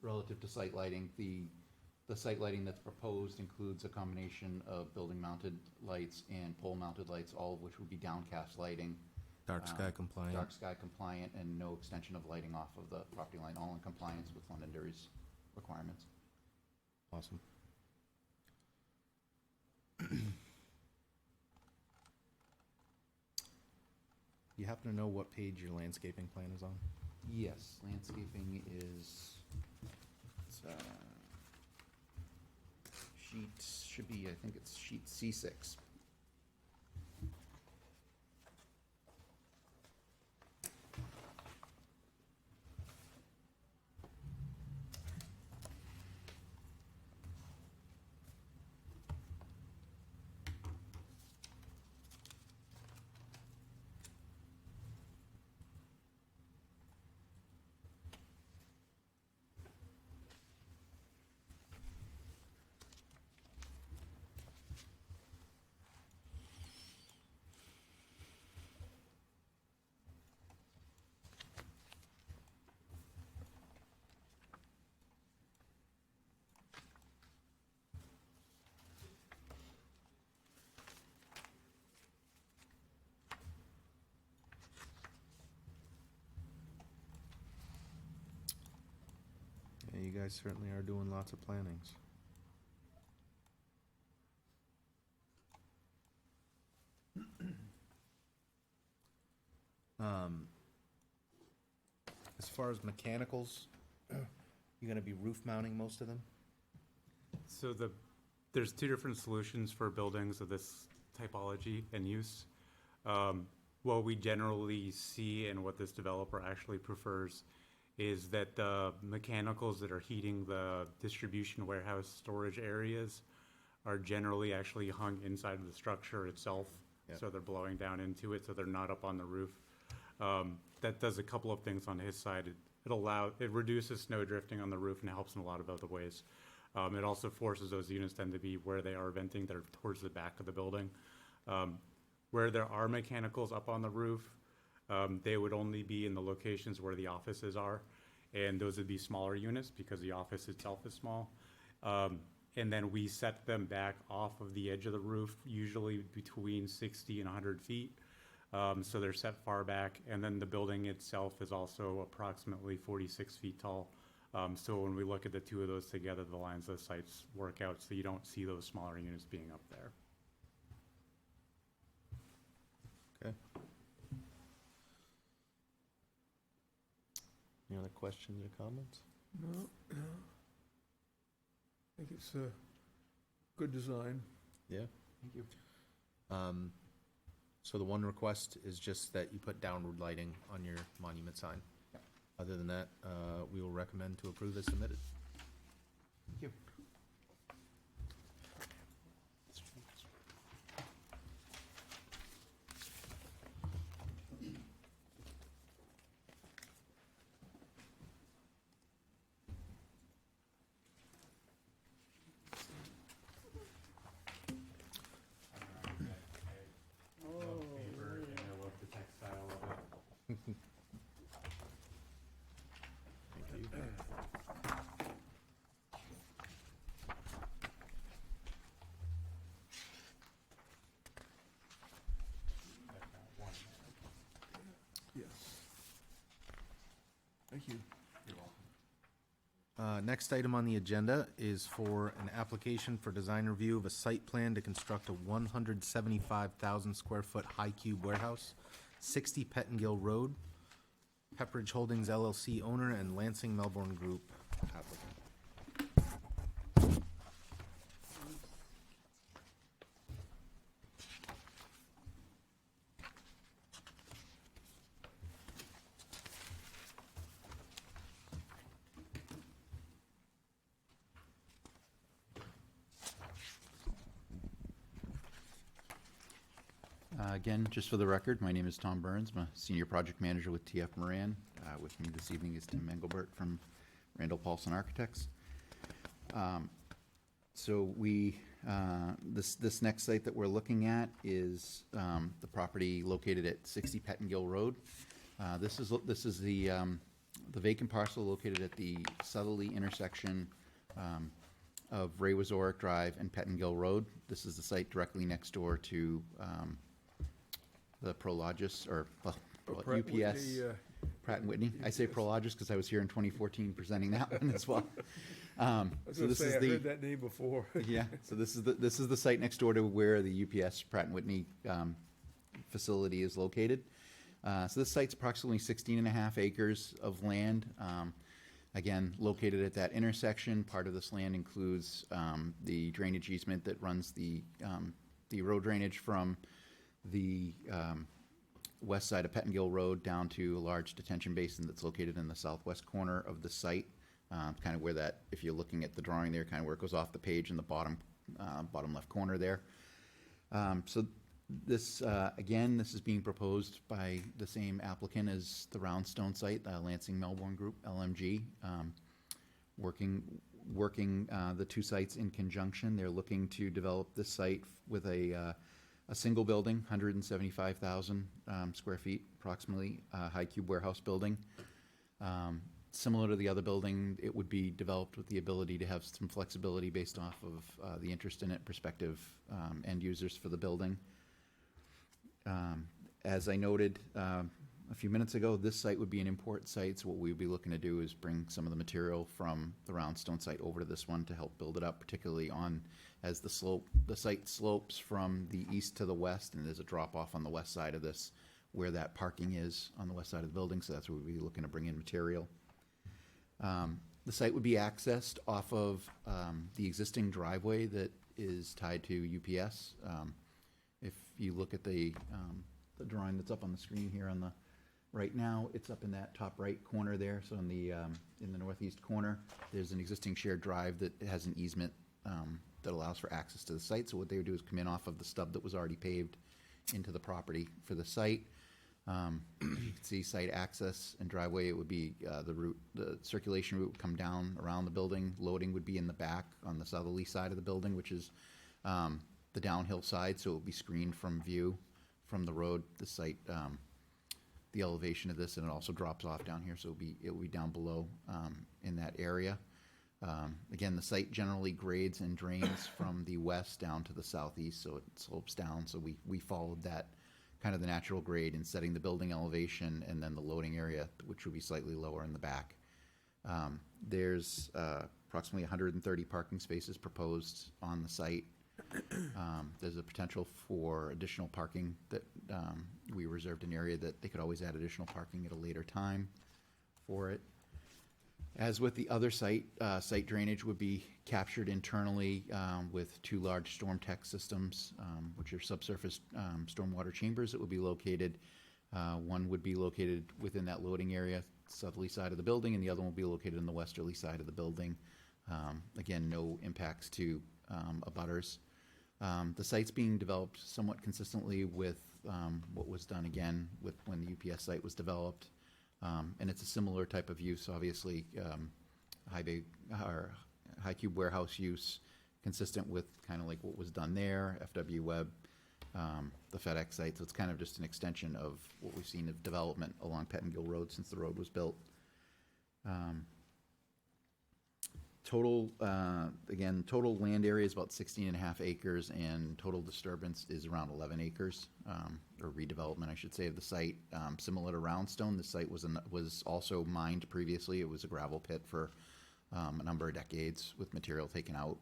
relative to site lighting, the site lighting that's proposed includes a combination of building-mounted lights and pole-mounted lights, all of which would be downcast lighting.
Dark sky compliant.
Dark sky compliant, and no extension of lighting off of the property line, all in compliance with Londonderry's requirements.
Awesome. You happen to know what page your landscaping plan is on?
Yes, landscaping is, it's, sheet, should be, I think it's sheet C6.
Yeah, you guys certainly are doing lots of plannings. As far as mechanicals, you're gonna be roof mounting most of them?
So there's two different solutions for buildings of this typology and use. What we generally see and what this developer actually prefers is that the mechanicals that are heating the distribution warehouse storage areas are generally actually hung inside of the structure itself.
Yep.
So they're blowing down into it, so they're not up on the roof. That does a couple of things on his side. It reduces snow drifting on the roof and helps in a lot of other ways. It also forces those units then to be where they are venting, that are towards the back of the building. Where there are mechanicals up on the roof, they would only be in the locations where the offices are, and those would be smaller units because the office itself is small. And then we set them back off of the edge of the roof, usually between 60 and 100 feet. So they're set far back, and then the building itself is also approximately 46 feet tall. So when we look at the two of those together, the lines of the sites work out, so you don't see those smaller units being up there.
Okay. Any other questions or comments?
No, no. I think it's a good design.
Yeah.
Thank you.
So the one request is just that you put downward lighting on your monument sign.
Yep.
Other than that, we will recommend to approve as submitted.
Thank you.
Paper, and I love the textile of it.
Thank you.
Yes. Thank you.
Next item on the agenda is for an application for design review of a site plan to construct a 175,000 square foot high cube warehouse, 60 Pettingill Road, Pepperidge Holdings LLC owner and Lansing Melbourne Group applicant.
Again, just for the record, my name is Tom Burns. I'm a senior project manager with TF Moran. With me this evening is Tim Engelbert from Randall Paulson Architects. So this next site that we're looking at is the property located at 60 Pettingill Road. This is the vacant parcel located at the southerly intersection of Ray Wazorek Drive and Pettingill Road. This is the site directly next door to the Prologis, or
Pratt
UPS.
Whitney,
Pratt and Whitney. I say Prologis because I was here in 2014 presenting that one as well.
I was going to say, I heard that name before.
Yeah, so this is the site next door to where the UPS Pratt and Whitney facility is located. So this site's approximately 16 and a half acres of land. Again, located at that intersection. Part of this land includes the drainage easement that runs the road drainage from the west side of Pettingill Road down to a large detention basin that's located in the southwest corner of the site. Kind of where that, if you're looking at the drawing there, kind of where it goes off the page in the bottom left corner there. So this, again, this is being proposed by the same applicant as the Roundstone site, Lansing Melbourne Group, LMG. Working the two sites in conjunction. They're looking to develop this site with a single building, 175,000 square feet approximately, high cube warehouse building. Similar to the other building, it would be developed with the ability to have some flexibility based off of the interest in it, prospective end users for the building. As I noted a few minutes ago, this site would be an import site, so what we would be looking to do is bring some of the material from the Roundstone site over to this one to help build it up, particularly as the site slopes from the east to the west, and there's a drop off on the west side of this where that parking is on the west side of the building, so that's where we'd be looking to bring in material. The site would be accessed off of the existing driveway that is tied to UPS. If you look at the drawing that's up on the screen here on the right now, it's up in that top right corner there. So in the northeast corner, there's an existing shared drive that has an easement that allows for access to the site. So what they would do is come in off of the stub that was already paved into the property for the site. You can see site access and driveway. It would be the circulation route would come down around the building. Loading would be in the back on the southerly side of the building, which is the downhill side, so it would be screened from view from the road. The site, the elevation of this, and it also drops off down here, so it will be down below in that area. Again, the site generally grades and drains from the west down to the southeast, so it slopes down. So we followed that kind of the natural grade in setting the building elevation and then the loading area, which would be slightly lower in the back. There's approximately 130 parking spaces proposed on the site. There's a potential for additional parking that we reserved an area that they could always add additional parking at a later time for it. As with the other site, site drainage would be captured internally with two large storm tech systems, which are subsurface stormwater chambers that would be located. One would be located within that loading area, southerly side of the building, and the other one will be located on the westerly side of the building. Again, no impacts to abutters. The site's being developed somewhat consistently with what was done again with when the UPS site was developed. And it's a similar type of use, obviously, high cube warehouse use, consistent with kind of like what was done there, FW Web, the FedEx site. So it's kind of just an extension of what we've seen of development along Pettingill Road since the road was built. Total land area is about 16 and a half acres, and total disturbance is around 11 acres, or redevelopment, I should say, of the site. Similar to Roundstone, the site was also mined previously. It was a gravel pit for a number of decades with material taken out.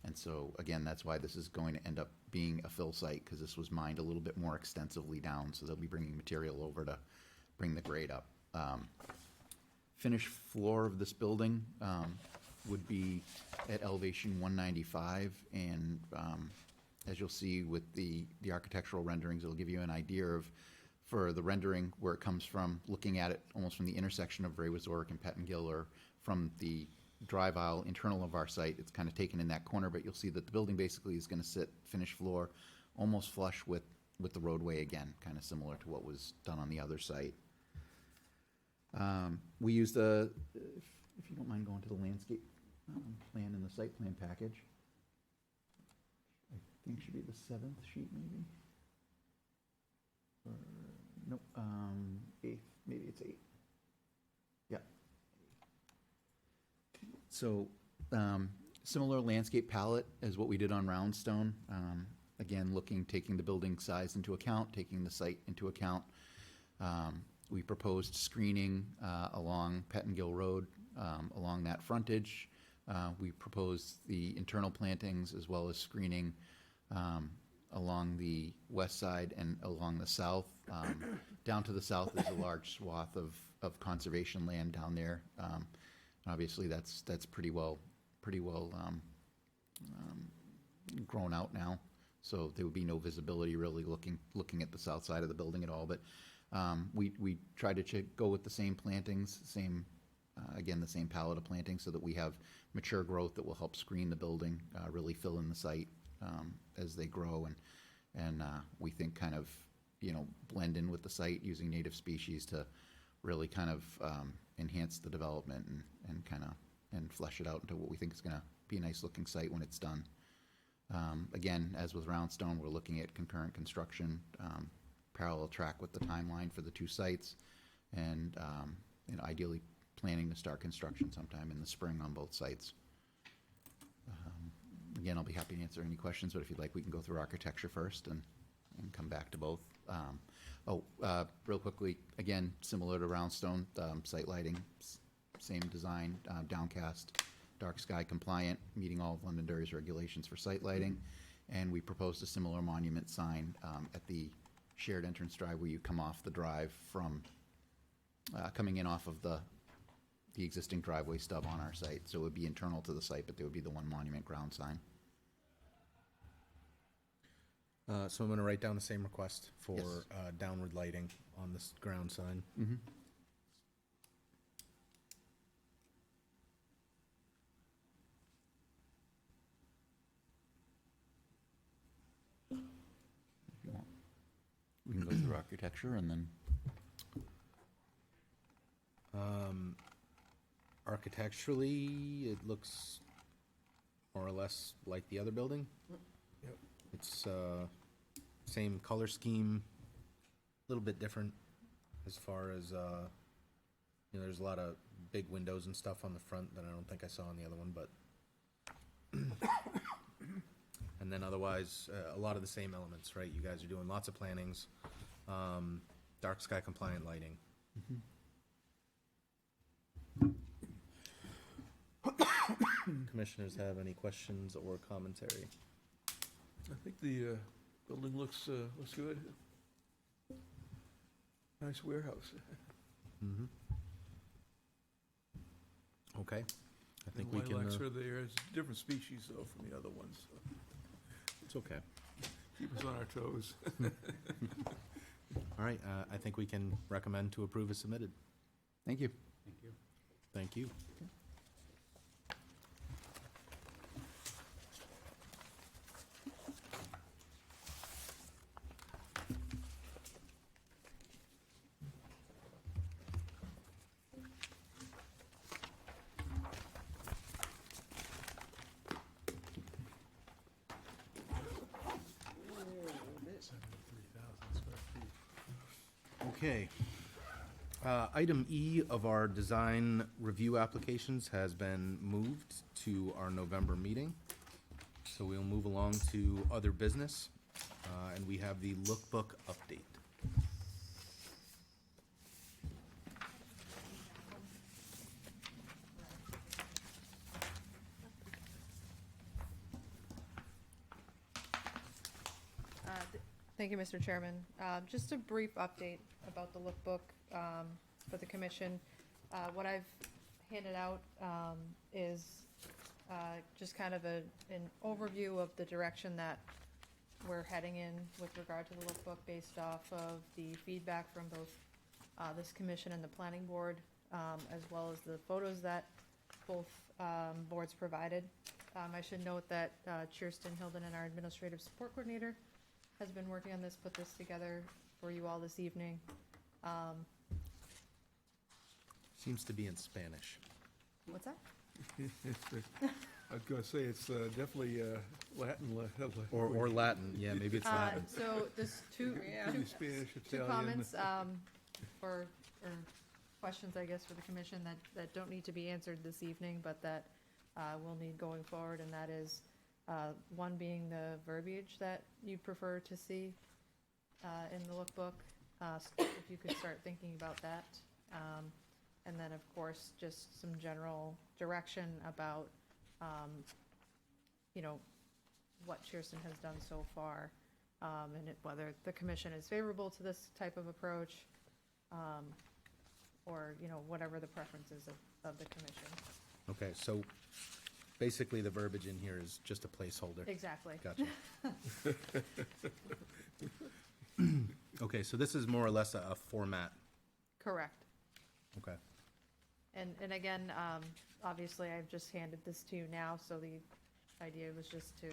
And so, again, that's why this is going to end up being a fill site, because this was mined a little bit more extensively down, so they'll be bringing material over to bring the grade up. Finished floor of this building would be at elevation 195, and as you'll see with the architectural renderings, it'll give you an idea of, for the rendering, where it comes from, looking at it almost from the intersection of Ray Wazorek and Pettingill, or from the drive aisle internal of our site. It's kind of taken in that corner, but you'll see that the building basically is going to sit finished floor almost flush with the roadway again, kind of similar to what was done on the other site. We used if you don't mind going to the landscape plan in the site plan package. I think should be the 7th sheet, maybe? Or, nope, 8th, maybe it's 8. Yeah. So, similar landscape palette as what we did on Roundstone. Again, taking the building size into account, taking the site into account. We proposed screening along Pettingill Road, along that frontage. We proposed the internal plantings as well as screening along the west side and along the south. Down to the south is a large swath of conservation land down there. Obviously, that's pretty well grown out now, so there would be no visibility really looking at the south side of the building at all. But we try to go with the same plantings, again, the same palette of plantings, so that we have mature growth that will help screen the building, really fill in the site as they grow, and we think kind of blend in with the site using native species to really kind of enhance the development and flesh it out into what we think is going to be a nice looking site when it's done. Again, as with Roundstone, we're looking at concurrent construction, parallel track with the timeline for the two sites, and ideally planning to start construction sometime in the spring on both sites. Again, I'll be happy to answer any questions, but if you'd like, we can go through architecture first and come back to both. Real quickly, again, similar to Roundstone, site lighting, same design, downcast, dark sky compliant, meeting all of Londonderry's regulations for site lighting. And we proposed a similar monument sign at the shared entrance drive where you come off the drive from, coming in off of the existing driveway stub on our site. So it would be internal to the site, but there would be the one monument ground sign.
So I'm going to write down the same request for
Yes.
downward lighting on this ground sign.
Mm-hmm. If you want, we can go through architecture and then.
Architecturally, it looks more or less like the other building.
Yep.
It's same color scheme, a little bit different as far as there's a lot of big windows and stuff on the front that I don't think I saw on the other one, but and then otherwise a lot of the same elements, right? You guys are doing lots of plantings, dark sky compliant lighting. Commissioners have any questions or commentary?
I think the building looks good. Nice warehouse.
Mm-hmm. Okay, I think
The
we can.
lilacs are there. It's a different species though from the other ones. So
It's okay.
keep us on our toes.
All right, I think we can recommend to approve as submitted.
Thank you.
Thank you.
Thank you. Okay. Item E of our design review applications has been moved to our November meeting. So we'll move along to other business, and we have the lookbook update.
Thank you, Mr. Chairman. Just a brief update about the lookbook for the commission. What I've handed out is just kind of an overview of the direction that we're heading in with regard to the lookbook based off of the feedback from both this commission and the planning board, as well as the photos that both boards provided. I should note that Kirsten Hilden and our administrative support coordinator has been working on this, put this together for you all this evening.
Seems to be in Spanish.
What's that?
I was gonna say, it's definitely Latin.
Or Latin, yeah, maybe it's Latin.
So there's two
Could be Spanish,
two
Italian.
comments, or questions, I guess, for the commission that don't need to be answered this evening, but that we'll need going forward, and that is, one being the verbiage that you prefer to see in the lookbook, if you could start thinking about that. And then, of course, just some general direction about, you know, what Cheerston has done so far, and whether the commission is favorable to this type of approach, or, you know, whatever the preferences of the commission.
Okay, so basically the verbiage in here is just a placeholder.
Exactly.
Gotcha. Okay, so this is more or less a format.
Correct.
Okay.
And again, obviously, I've just handed this to you now, so the idea was just to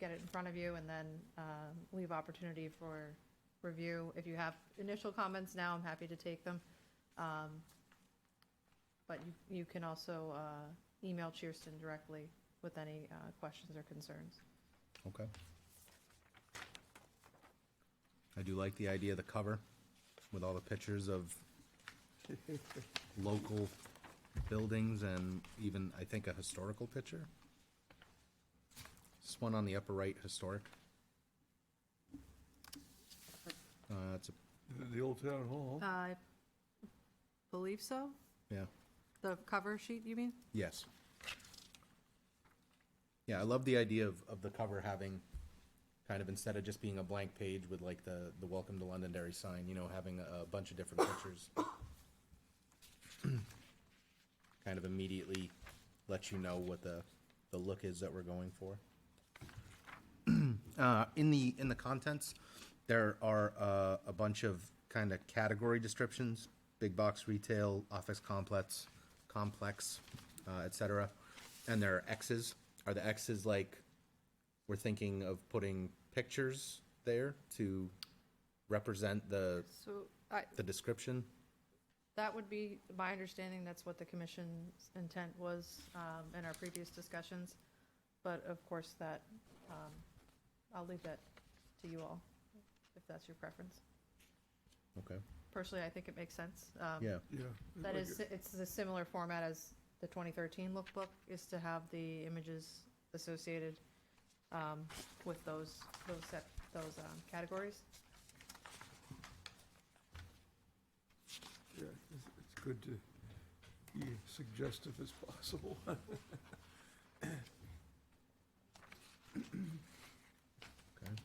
get it in front of you and then leave opportunity for review. If you have initial comments now, I'm happy to take them. But you can also email Cheerston directly with any questions or concerns.
Okay. I do like the idea of the cover with all the pictures of local buildings and even, I think, a historical picture. This one on the upper right, historic. It's a,
The old town hall.
I believe so.
yeah,
The cover sheet, you mean?
yes. Yeah, I love the idea of the cover having, kind of, instead of just being a blank page with like the Welcome to Londonderry sign, you know, having a bunch of different pictures. Kind of immediately lets you know what the look is that we're going for. In the contents, there are a bunch of kind of category descriptions: big box retail, office complex, etc. And there are X's. Are the X's like we're thinking of putting pictures there to represent the
So
description?
that would be my understanding. That's what the commission's intent was in our previous discussions. But of course, that I'll leave that to you all, if that's your preference.
Okay.
Personally, I think it makes sense.
Yeah.
Yeah.
That is, it's a similar format as the 2013 lookbook, is to have the images associated with those categories.
Yeah, it's good to be suggestive as possible.
Okay.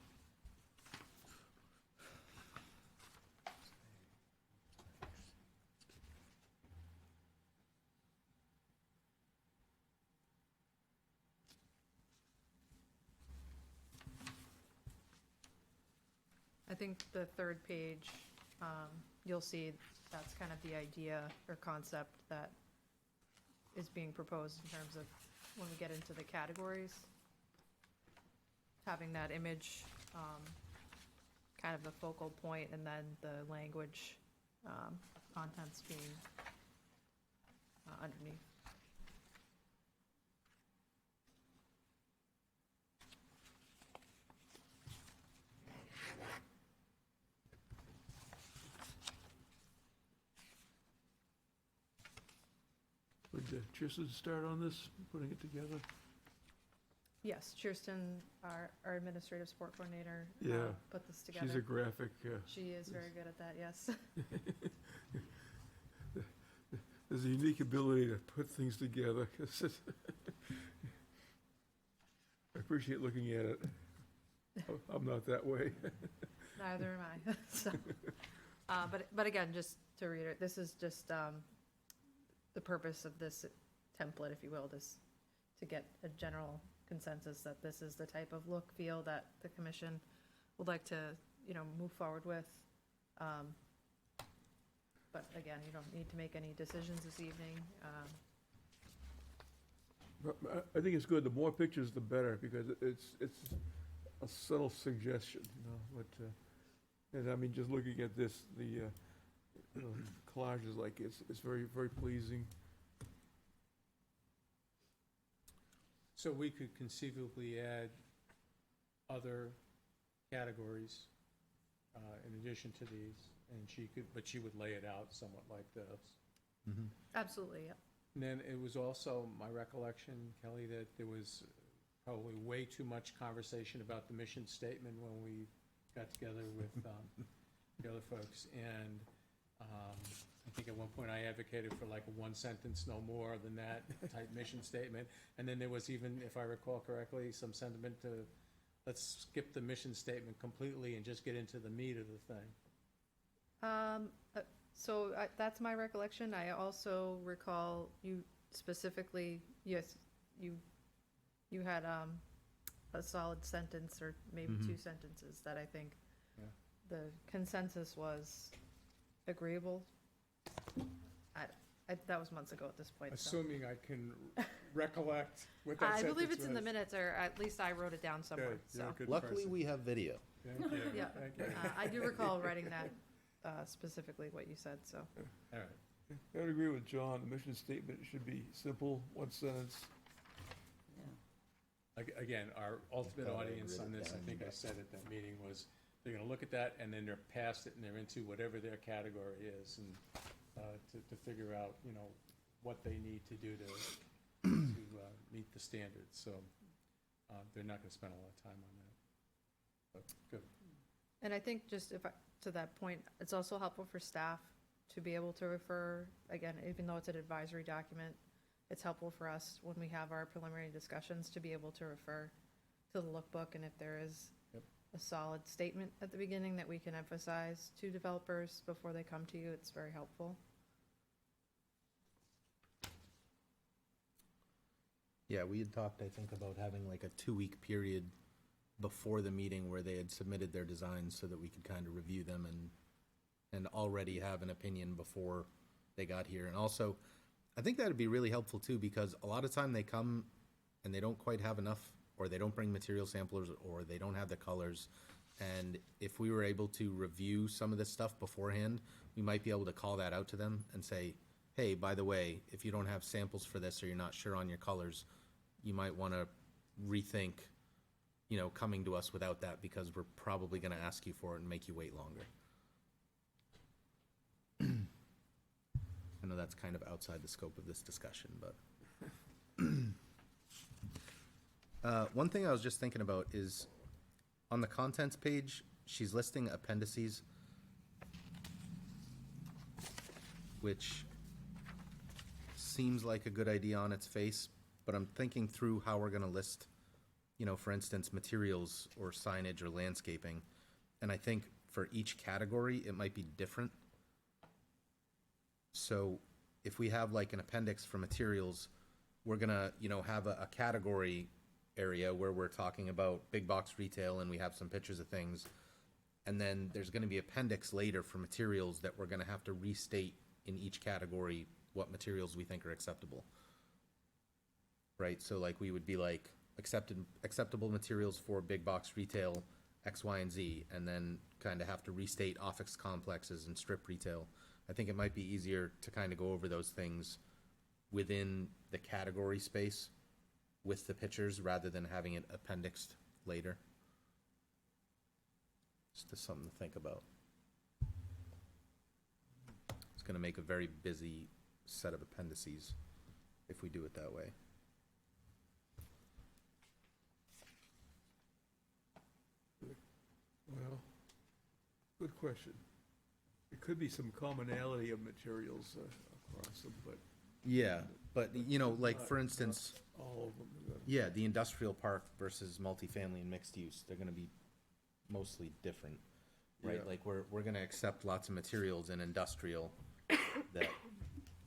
I think the third page, you'll see that's kind of the idea or concept that is being proposed in terms of when we get into the categories. Having that image, kind of the focal point, and then the language, contents being underneath.
Would Cheerston start on this, putting it together?
Yes, Cheerston, our administrative support coordinator,
Yeah.
put this together.
She's a graphic.
She is very good at that, yes.
There's a unique ability to put things together. 'Cause I appreciate looking at it. I'm not that way.
Neither am I. So, but again, just to reiterate, this is just the purpose of this template, if you will, is to get a general consensus that this is the type of look, feel that the commission would like to, move forward with. But again, you don't need to make any decisions this evening.
But I think it's good. The more pictures, the better, because it's a subtle suggestion, But and I mean, just looking at this, the collage is like it's very, very pleasing.
So we could conceivably add other categories in addition to these, and but she would lay it out somewhat like this.
Absolutely, yeah.
And then it was also my recollection, Kelly, that there was probably way too much conversation about the mission statement when we got together with the other folks. And I think at one point I advocated for like a one sentence, no more than that type mission statement. And then there was even, if I recall correctly, some sentiment to, let's skip the mission statement completely and just get into the meat of the thing.
So that's my recollection. I also recall you specifically, yes, you had a solid sentence or maybe two sentences that I think
Yeah.
the consensus was agreeable. That was months ago at this point. So.
Assuming I can recollect what that
I
sentence
believe it's in the
was.
minutes, or at least I wrote it down somewhere.
Good, you're
So
a good
Luckily,
person.
we have video.
Thank you.
yeah,
Thank you.
I do recall writing that specifically what you said. So.
All right.
I would agree with John. The mission statement should be simple, one sentence.
Again, our ultimate
Thought I
audience
wrote
on
it
this, I
down,
think I
but-
said at that meeting, was they're gonna look at that and then they're past it and they're into whatever their category is, and to figure out, you know, what they need to do to meet the standards. So they're not gonna spend a lot of time on that. But good.
And I think just to that point, it's also helpful for staff to be able to refer, again, even though it's an advisory document, it's helpful for us when we have our preliminary discussions to be able to refer to the lookbook, and if there is
Yep.
a solid statement at the beginning that we can emphasize to developers before they come to you, it's very helpful.
Yeah, we had talked, I think, about having like a 2-week period before the meeting where they had submitted their designs so that we could kind of review them and already have an opinion before they got here. And also, I think that'd be really helpful too, because a lot of time they come and they don't quite have enough, or they don't bring material samplers, or they don't have the colors. And if we were able to review some of this stuff beforehand, we might be able to call that out to them and say, hey, by the way, if you don't have samples for this or you're not sure on your colors, you might want to rethink, you know, coming to us without that, because we're probably going to ask you for it and make you wait longer. I know that's kind of outside the scope of this discussion, but one thing I was just thinking about is on the contents page, she's listing appendices, which seems like a good idea on its face, but I'm thinking through how we're gonna list, you know, for instance, materials or signage or landscaping. And I think for each category, it might be different. So if we have like an appendix for materials, we're gonna, you know, have a category area where we're talking about big box retail and we have some pictures of things. And then there's gonna be appendix later for materials that we're gonna have to restate in each category what materials we think are acceptable. Right, so like we would be like acceptable materials for big box retail, X, Y, and Z, and then kind of have to restate office complexes and strip retail. I think it might be easier to kind of go over those things within the category space with the pictures rather than having it appendixed later. Just something to think about. It's gonna make a very busy set of appendices if we do it that way.
Well, good question. There could be some commonality of materials across them, but
Yeah, but you know, like for instance,
all of them.
yeah, the industrial park versus multifamily and mixed use, they're gonna be mostly different, right?
Yeah.
Like we're gonna accept lots of materials in industrial that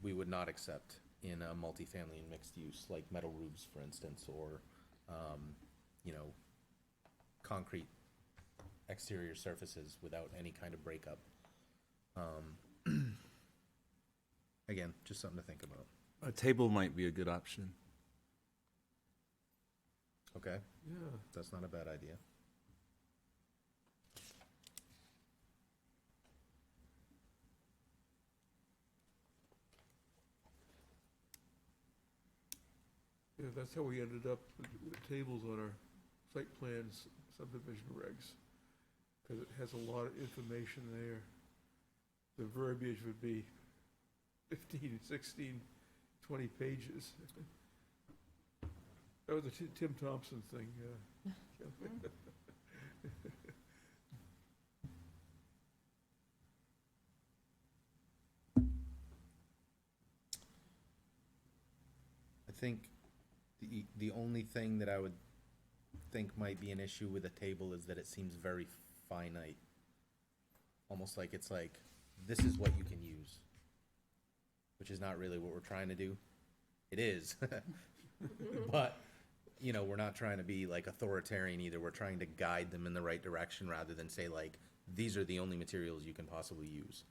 we would not accept in a multifamily and mixed use, like metal roofs, for instance, or, you know, concrete exterior surfaces without any kind of breakup. Again, just something to think about.
A table might be a good option.
Okay,
Yeah.
that's not a bad idea.
Yeah, that's how we ended up with tables on our site plans, subdivision regs, because it has a lot of information there. The verbiage would be 15, 16, 20 pages. That was a Tim Thompson thing.
I think the only thing that I would think might be an issue with a table is that it seems very finite. Almost like it's like, this is what you can use, which is not really what we're trying to do. It is, but, you know, we're not trying to be like authoritarian either. We're trying to guide them in the right direction rather than say like, these are the only materials you can possibly use.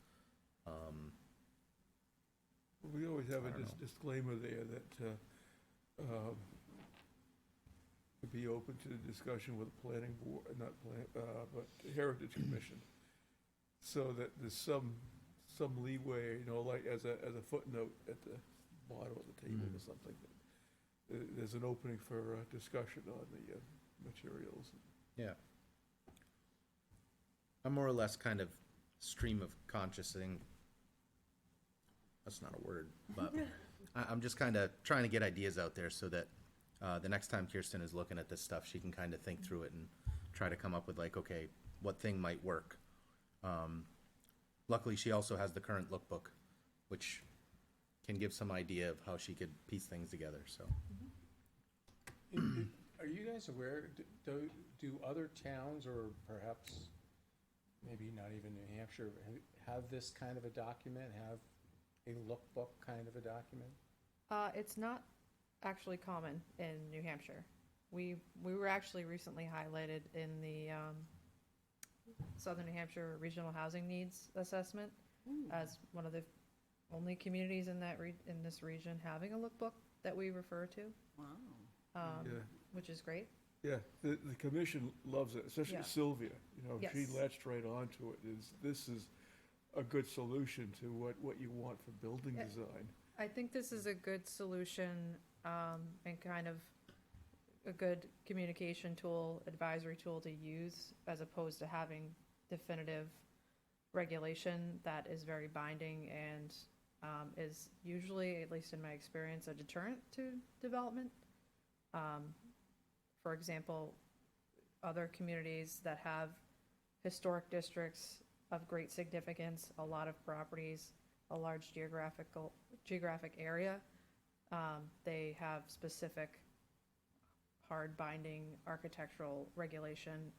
We always have
I
a
don't know.
disclaimer there that would be open to discussion with the planning board, not plan, but Heritage Commission. So that there's some leeway, you know, like as a footnote at the bottom of the table or something. There's an opening for discussion on the materials.
Yeah. I'm more or less kind of stream of consciousing. That's not a word, but I'm just kind of trying to get ideas out there so that the next time Kirsten is looking at this stuff, she can kind of think through it and try to come up with like, okay, what thing might work. Luckily, she also has the current lookbook, which can give some idea of how she could piece things together, so.
Are you guys aware, do other towns, or perhaps maybe not even New Hampshire, have this kind of a document, have a lookbook kind of a document?
It's not actually common in New Hampshire. We were actually recently highlighted in the Southern New Hampshire Regional Housing Needs Assessment as one of the only communities in that in this region having a lookbook that we refer to.
Wow.
Yeah.
Which is great.
Yeah, the commission loves it, especially
Yeah.
Sylvia, you know, she
Yes.
latched right onto it. This is a good solution to what you want for building
Yeah.
design.
I think this is a good solution and kind of a good communication tool, advisory tool to use, as opposed to having definitive regulation that is very binding and is usually, at least in my experience, a deterrent to development. For example, other communities that have historic districts of great significance, a lot of properties, a large geographic area, they have specific hard binding architectural regulation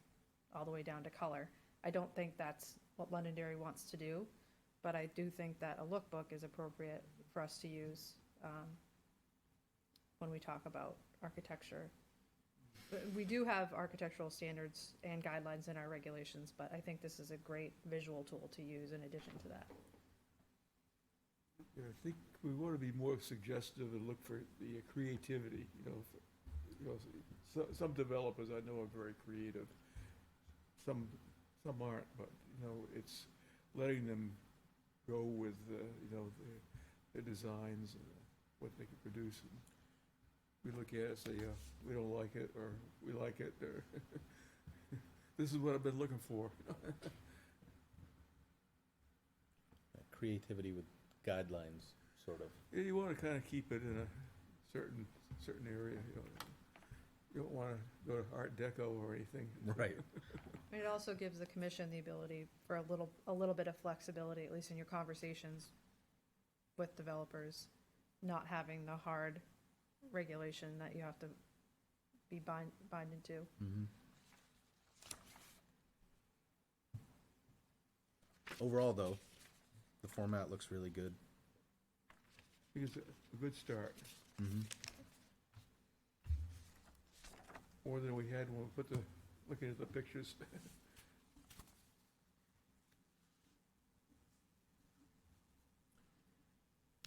all the way down to color. I don't think that's what Londonderry wants to do, but I do think that a lookbook is appropriate for us to use when we talk about architecture. We do have architectural standards and guidelines in our regulations, but I think this is a great visual tool to use in addition to that.
Yeah, I think we want to be more suggestive and look for the creativity, some developers I know are very creative. Some aren't, but, it's letting them go with, their designs and what they can produce. And we look at it and say, we don't like it, or we like it, or this is what I've been looking for.
Creativity with guidelines, sort of.
Yeah, you want to kind of keep it in a certain area, You don't want to go to Art Deco or anything.
Right.
It also gives the commission the ability for a little bit of flexibility, at least in your conversations with developers, not having the hard regulation that you have to be binded to.
Mm-hmm. Overall, though, the format looks really good.
I think it's a good start,
Mm-hmm.
more than we had when we looking at the pictures.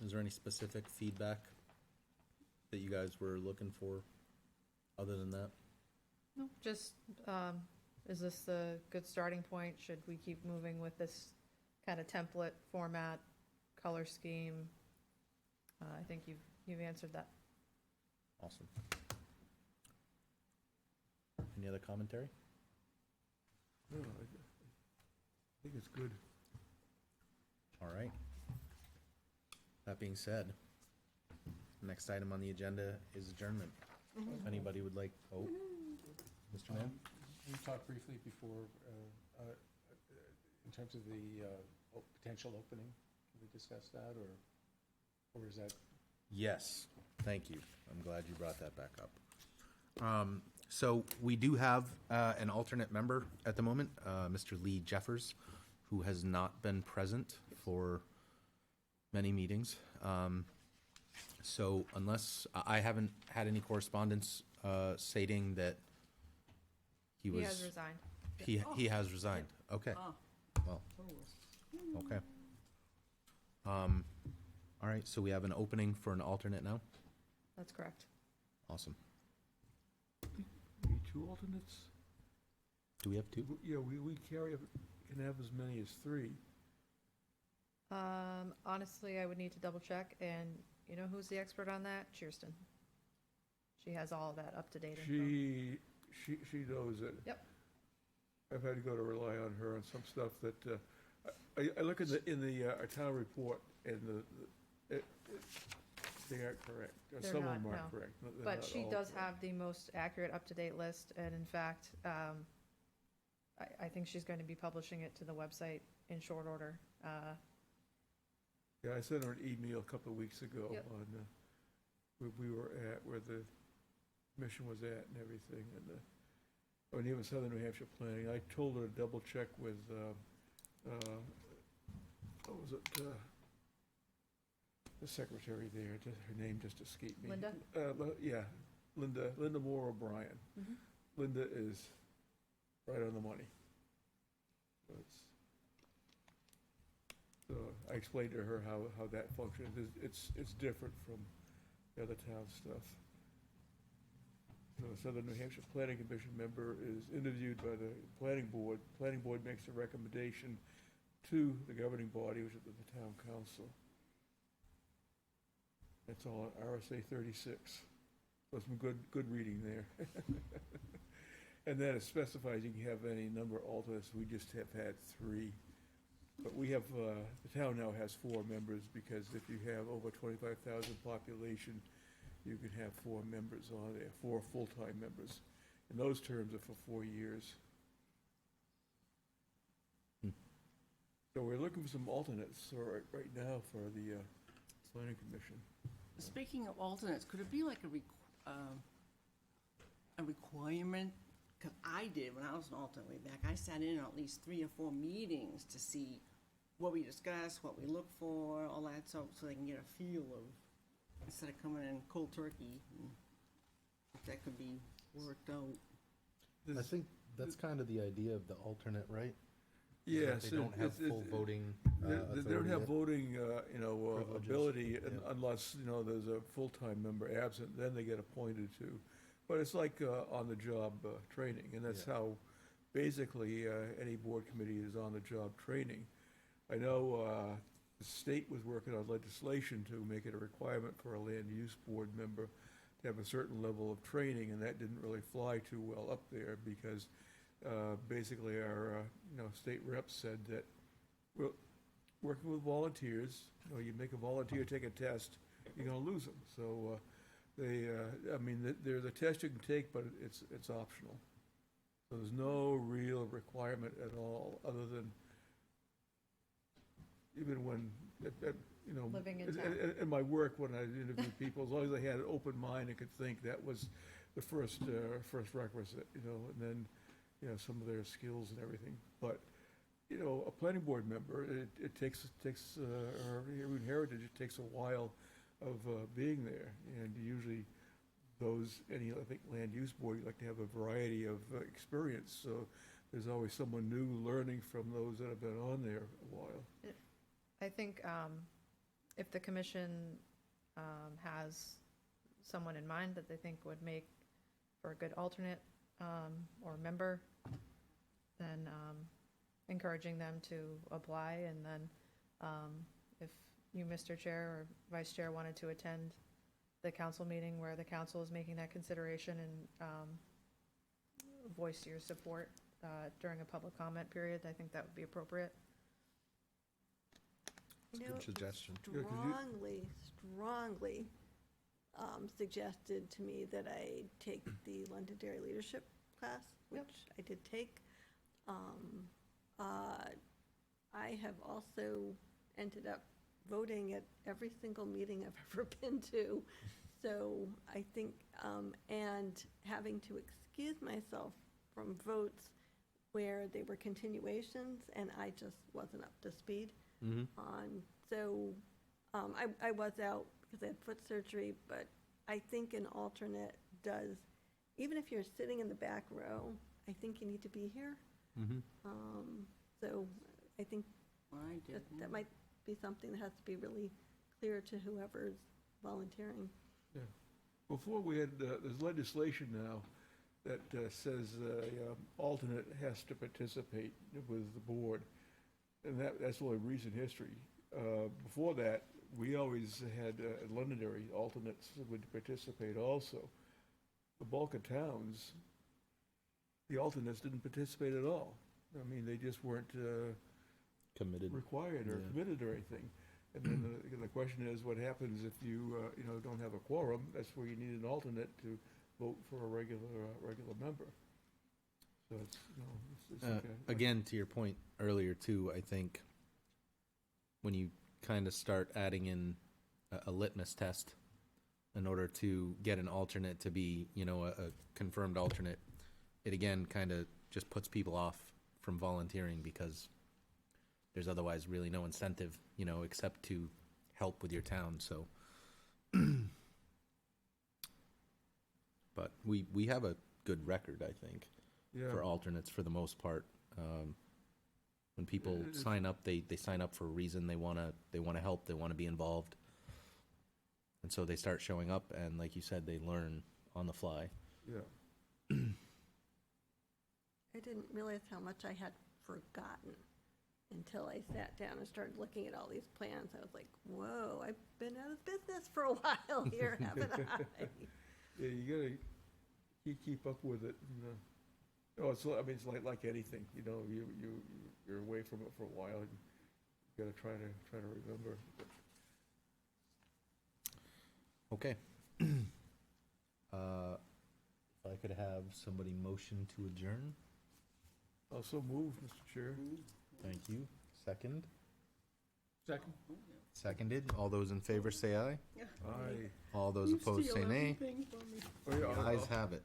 Is there any specific feedback that you guys were looking for, other than that?
No, just, is this the good starting point? Should we keep moving with this kind of template format, color scheme? I think you've answered that.
Awesome. Any other commentary?
No, I think it's good.
All right. That being said, next item on the agenda is adjournment. If anybody would like, oh, Mr. Mann?
We talked briefly before, in terms of the potential opening. Can we discuss that, or is that?
Yes, thank you. I'm glad you brought that back up. So we do have an alternate member at the moment, Mr. Lee Jeffers, who has not been present for many meetings. So unless, I haven't had any correspondence stating that he was.
He has resigned.
He has resigned, okay. Well, okay. All right, so we have an opening for an alternate now?
That's correct.
Awesome.
Need two alternates?
Do we have two?
Yeah, we can have as many as three.
Honestly, I would need to double check, and you know who's the expert on that? Kirsten. She has all of that up to date info.
She knows it.
Yep.
I've had to go to rely on her on some stuff that, I look at in the town report, and they aren't correct.
They're
Some of
not,
them
no.
aren't correct. They're
But
not
she
all
does
correct.
have the most accurate, up-to-date list, and in fact, I think she's going to be publishing it to the website in short order.
Yeah, I sent her an email a couple of weeks ago
Yep.
on where we were at, where the mission was at and everything, and even Southern New Hampshire Planning. I told her to double check with, what was it, the secretary there, her name just escaped me.
Linda?
Yeah, Linda Moore O'Brien.
Mhm.
Linda is right on the money. So So I explained to her how that functions. It's different from the other town stuff. So Southern New Hampshire Planning Commission member is interviewed by the planning board. Planning board makes a recommendation to the governing body, which is the town council. That's all on RSA 36. So some good reading there. And then it specifies you can have any number of alternates. We just have had 3. But we have, the town now has 4 members, because if you have over 25,000 population, you can have 4 members on there, 4 full-time members. And those terms are for 4 years. So we're looking for some alternates right now for the planning commission.
Speaking of alternates, could it be like a requirement? Because I did, when I was an alternate way back, I sat in on at least 3 or 4 meetings to see what we discussed, what we look for, all that, so they can get a feel of, instead of coming in cold turkey, if that could be worked out.
I think that's kind of the idea of the alternate, right? Is that
Yes.
They don't have full voting
They don't
authority
have
yet?
voting,
Privileges,
ability
yeah.
unless, there's a full-time member absent, then they get appointed to. But it's like on-the-job training, and that's
Yeah.
how basically any board committee is on-the-job training. I know the state was working on legislation to make it a requirement for a land use board member to have a certain level of training, and that didn't really fly too well up there, because basically our state reps said that, well, working with volunteers, you make a volunteer take a test, you're gonna lose them. So there's a test you can take, but it's optional. So there's no real requirement at all, other than even when,
Living in town.
in my work, when I interviewed people, as long as they had an open mind and could think, that was the first requisite, and then, some of their skills and everything. But, a planning board member, it takes, or even Heritage, it takes a while of being there. And usually I think land use board, you like to have a variety of experience. So there's always someone new learning from those that have been on there a while.
I think if the commission has someone in mind that they think would make for a good alternate or member, then encouraging them to apply, and then if you, Mr. Chair or Vice Chair, wanted to attend the council meeting where the council is making that consideration and voice your support during a public comment period. I think that would be appropriate.
It's a good suggestion.
Strongly suggested to me that I take the Londonderry Leadership class, which I did take. I have also ended up voting at every single meeting I've ever been to. So I think, and having to excuse myself from votes where they were continuations and I just wasn't up to speed on. So I was out because I had foot surgery, but I think an alternate does, even if you're sitting in the back row, I think you need to be here. So I think that might be something that has to be really clear to whoever's volunteering.
Yeah. Before we had, there's legislation now that says alternate has to participate with the board, and that's only recent history. Before that, we always had at Londonderry, alternates would participate also. The bulk of towns, the alternates didn't participate at all. I mean, they just weren't
Committed.
required or
Yeah.
committed or anything. And then the question is, what happens if you, don't have a quorum? That's where you need an alternate to vote for a regular member. So it's, it's okay.
Again, to your point earlier too, I think when you kind of start adding in a litmus test in order to get an alternate to be, a confirmed alternate, it again kind of just puts people off from volunteering because there's otherwise really no incentive, except to help with your town, so. But we have a good record, I think,
Yeah.
for alternates for the most part. When people sign up, they sign up for a reason. They wanna help. They wanna be involved, and so they start showing up. And like you said, they learn on the fly.
Yeah.
I didn't realize how much I had forgotten until I sat down and started looking at all these plans. I was like, whoa, I've been out of business for a while here, haven't I?
Yeah, you gotta keep up with it. And, it's like anything. You're away from it for a while, and you gotta try to remember.
Okay. If I could have somebody motion to adjourn.
Also move, Mr. Chair.
Thank you. Second.
Second?
Seconded. All those in favor say aye.
Aye.
All those opposed say nay. The ayes have it.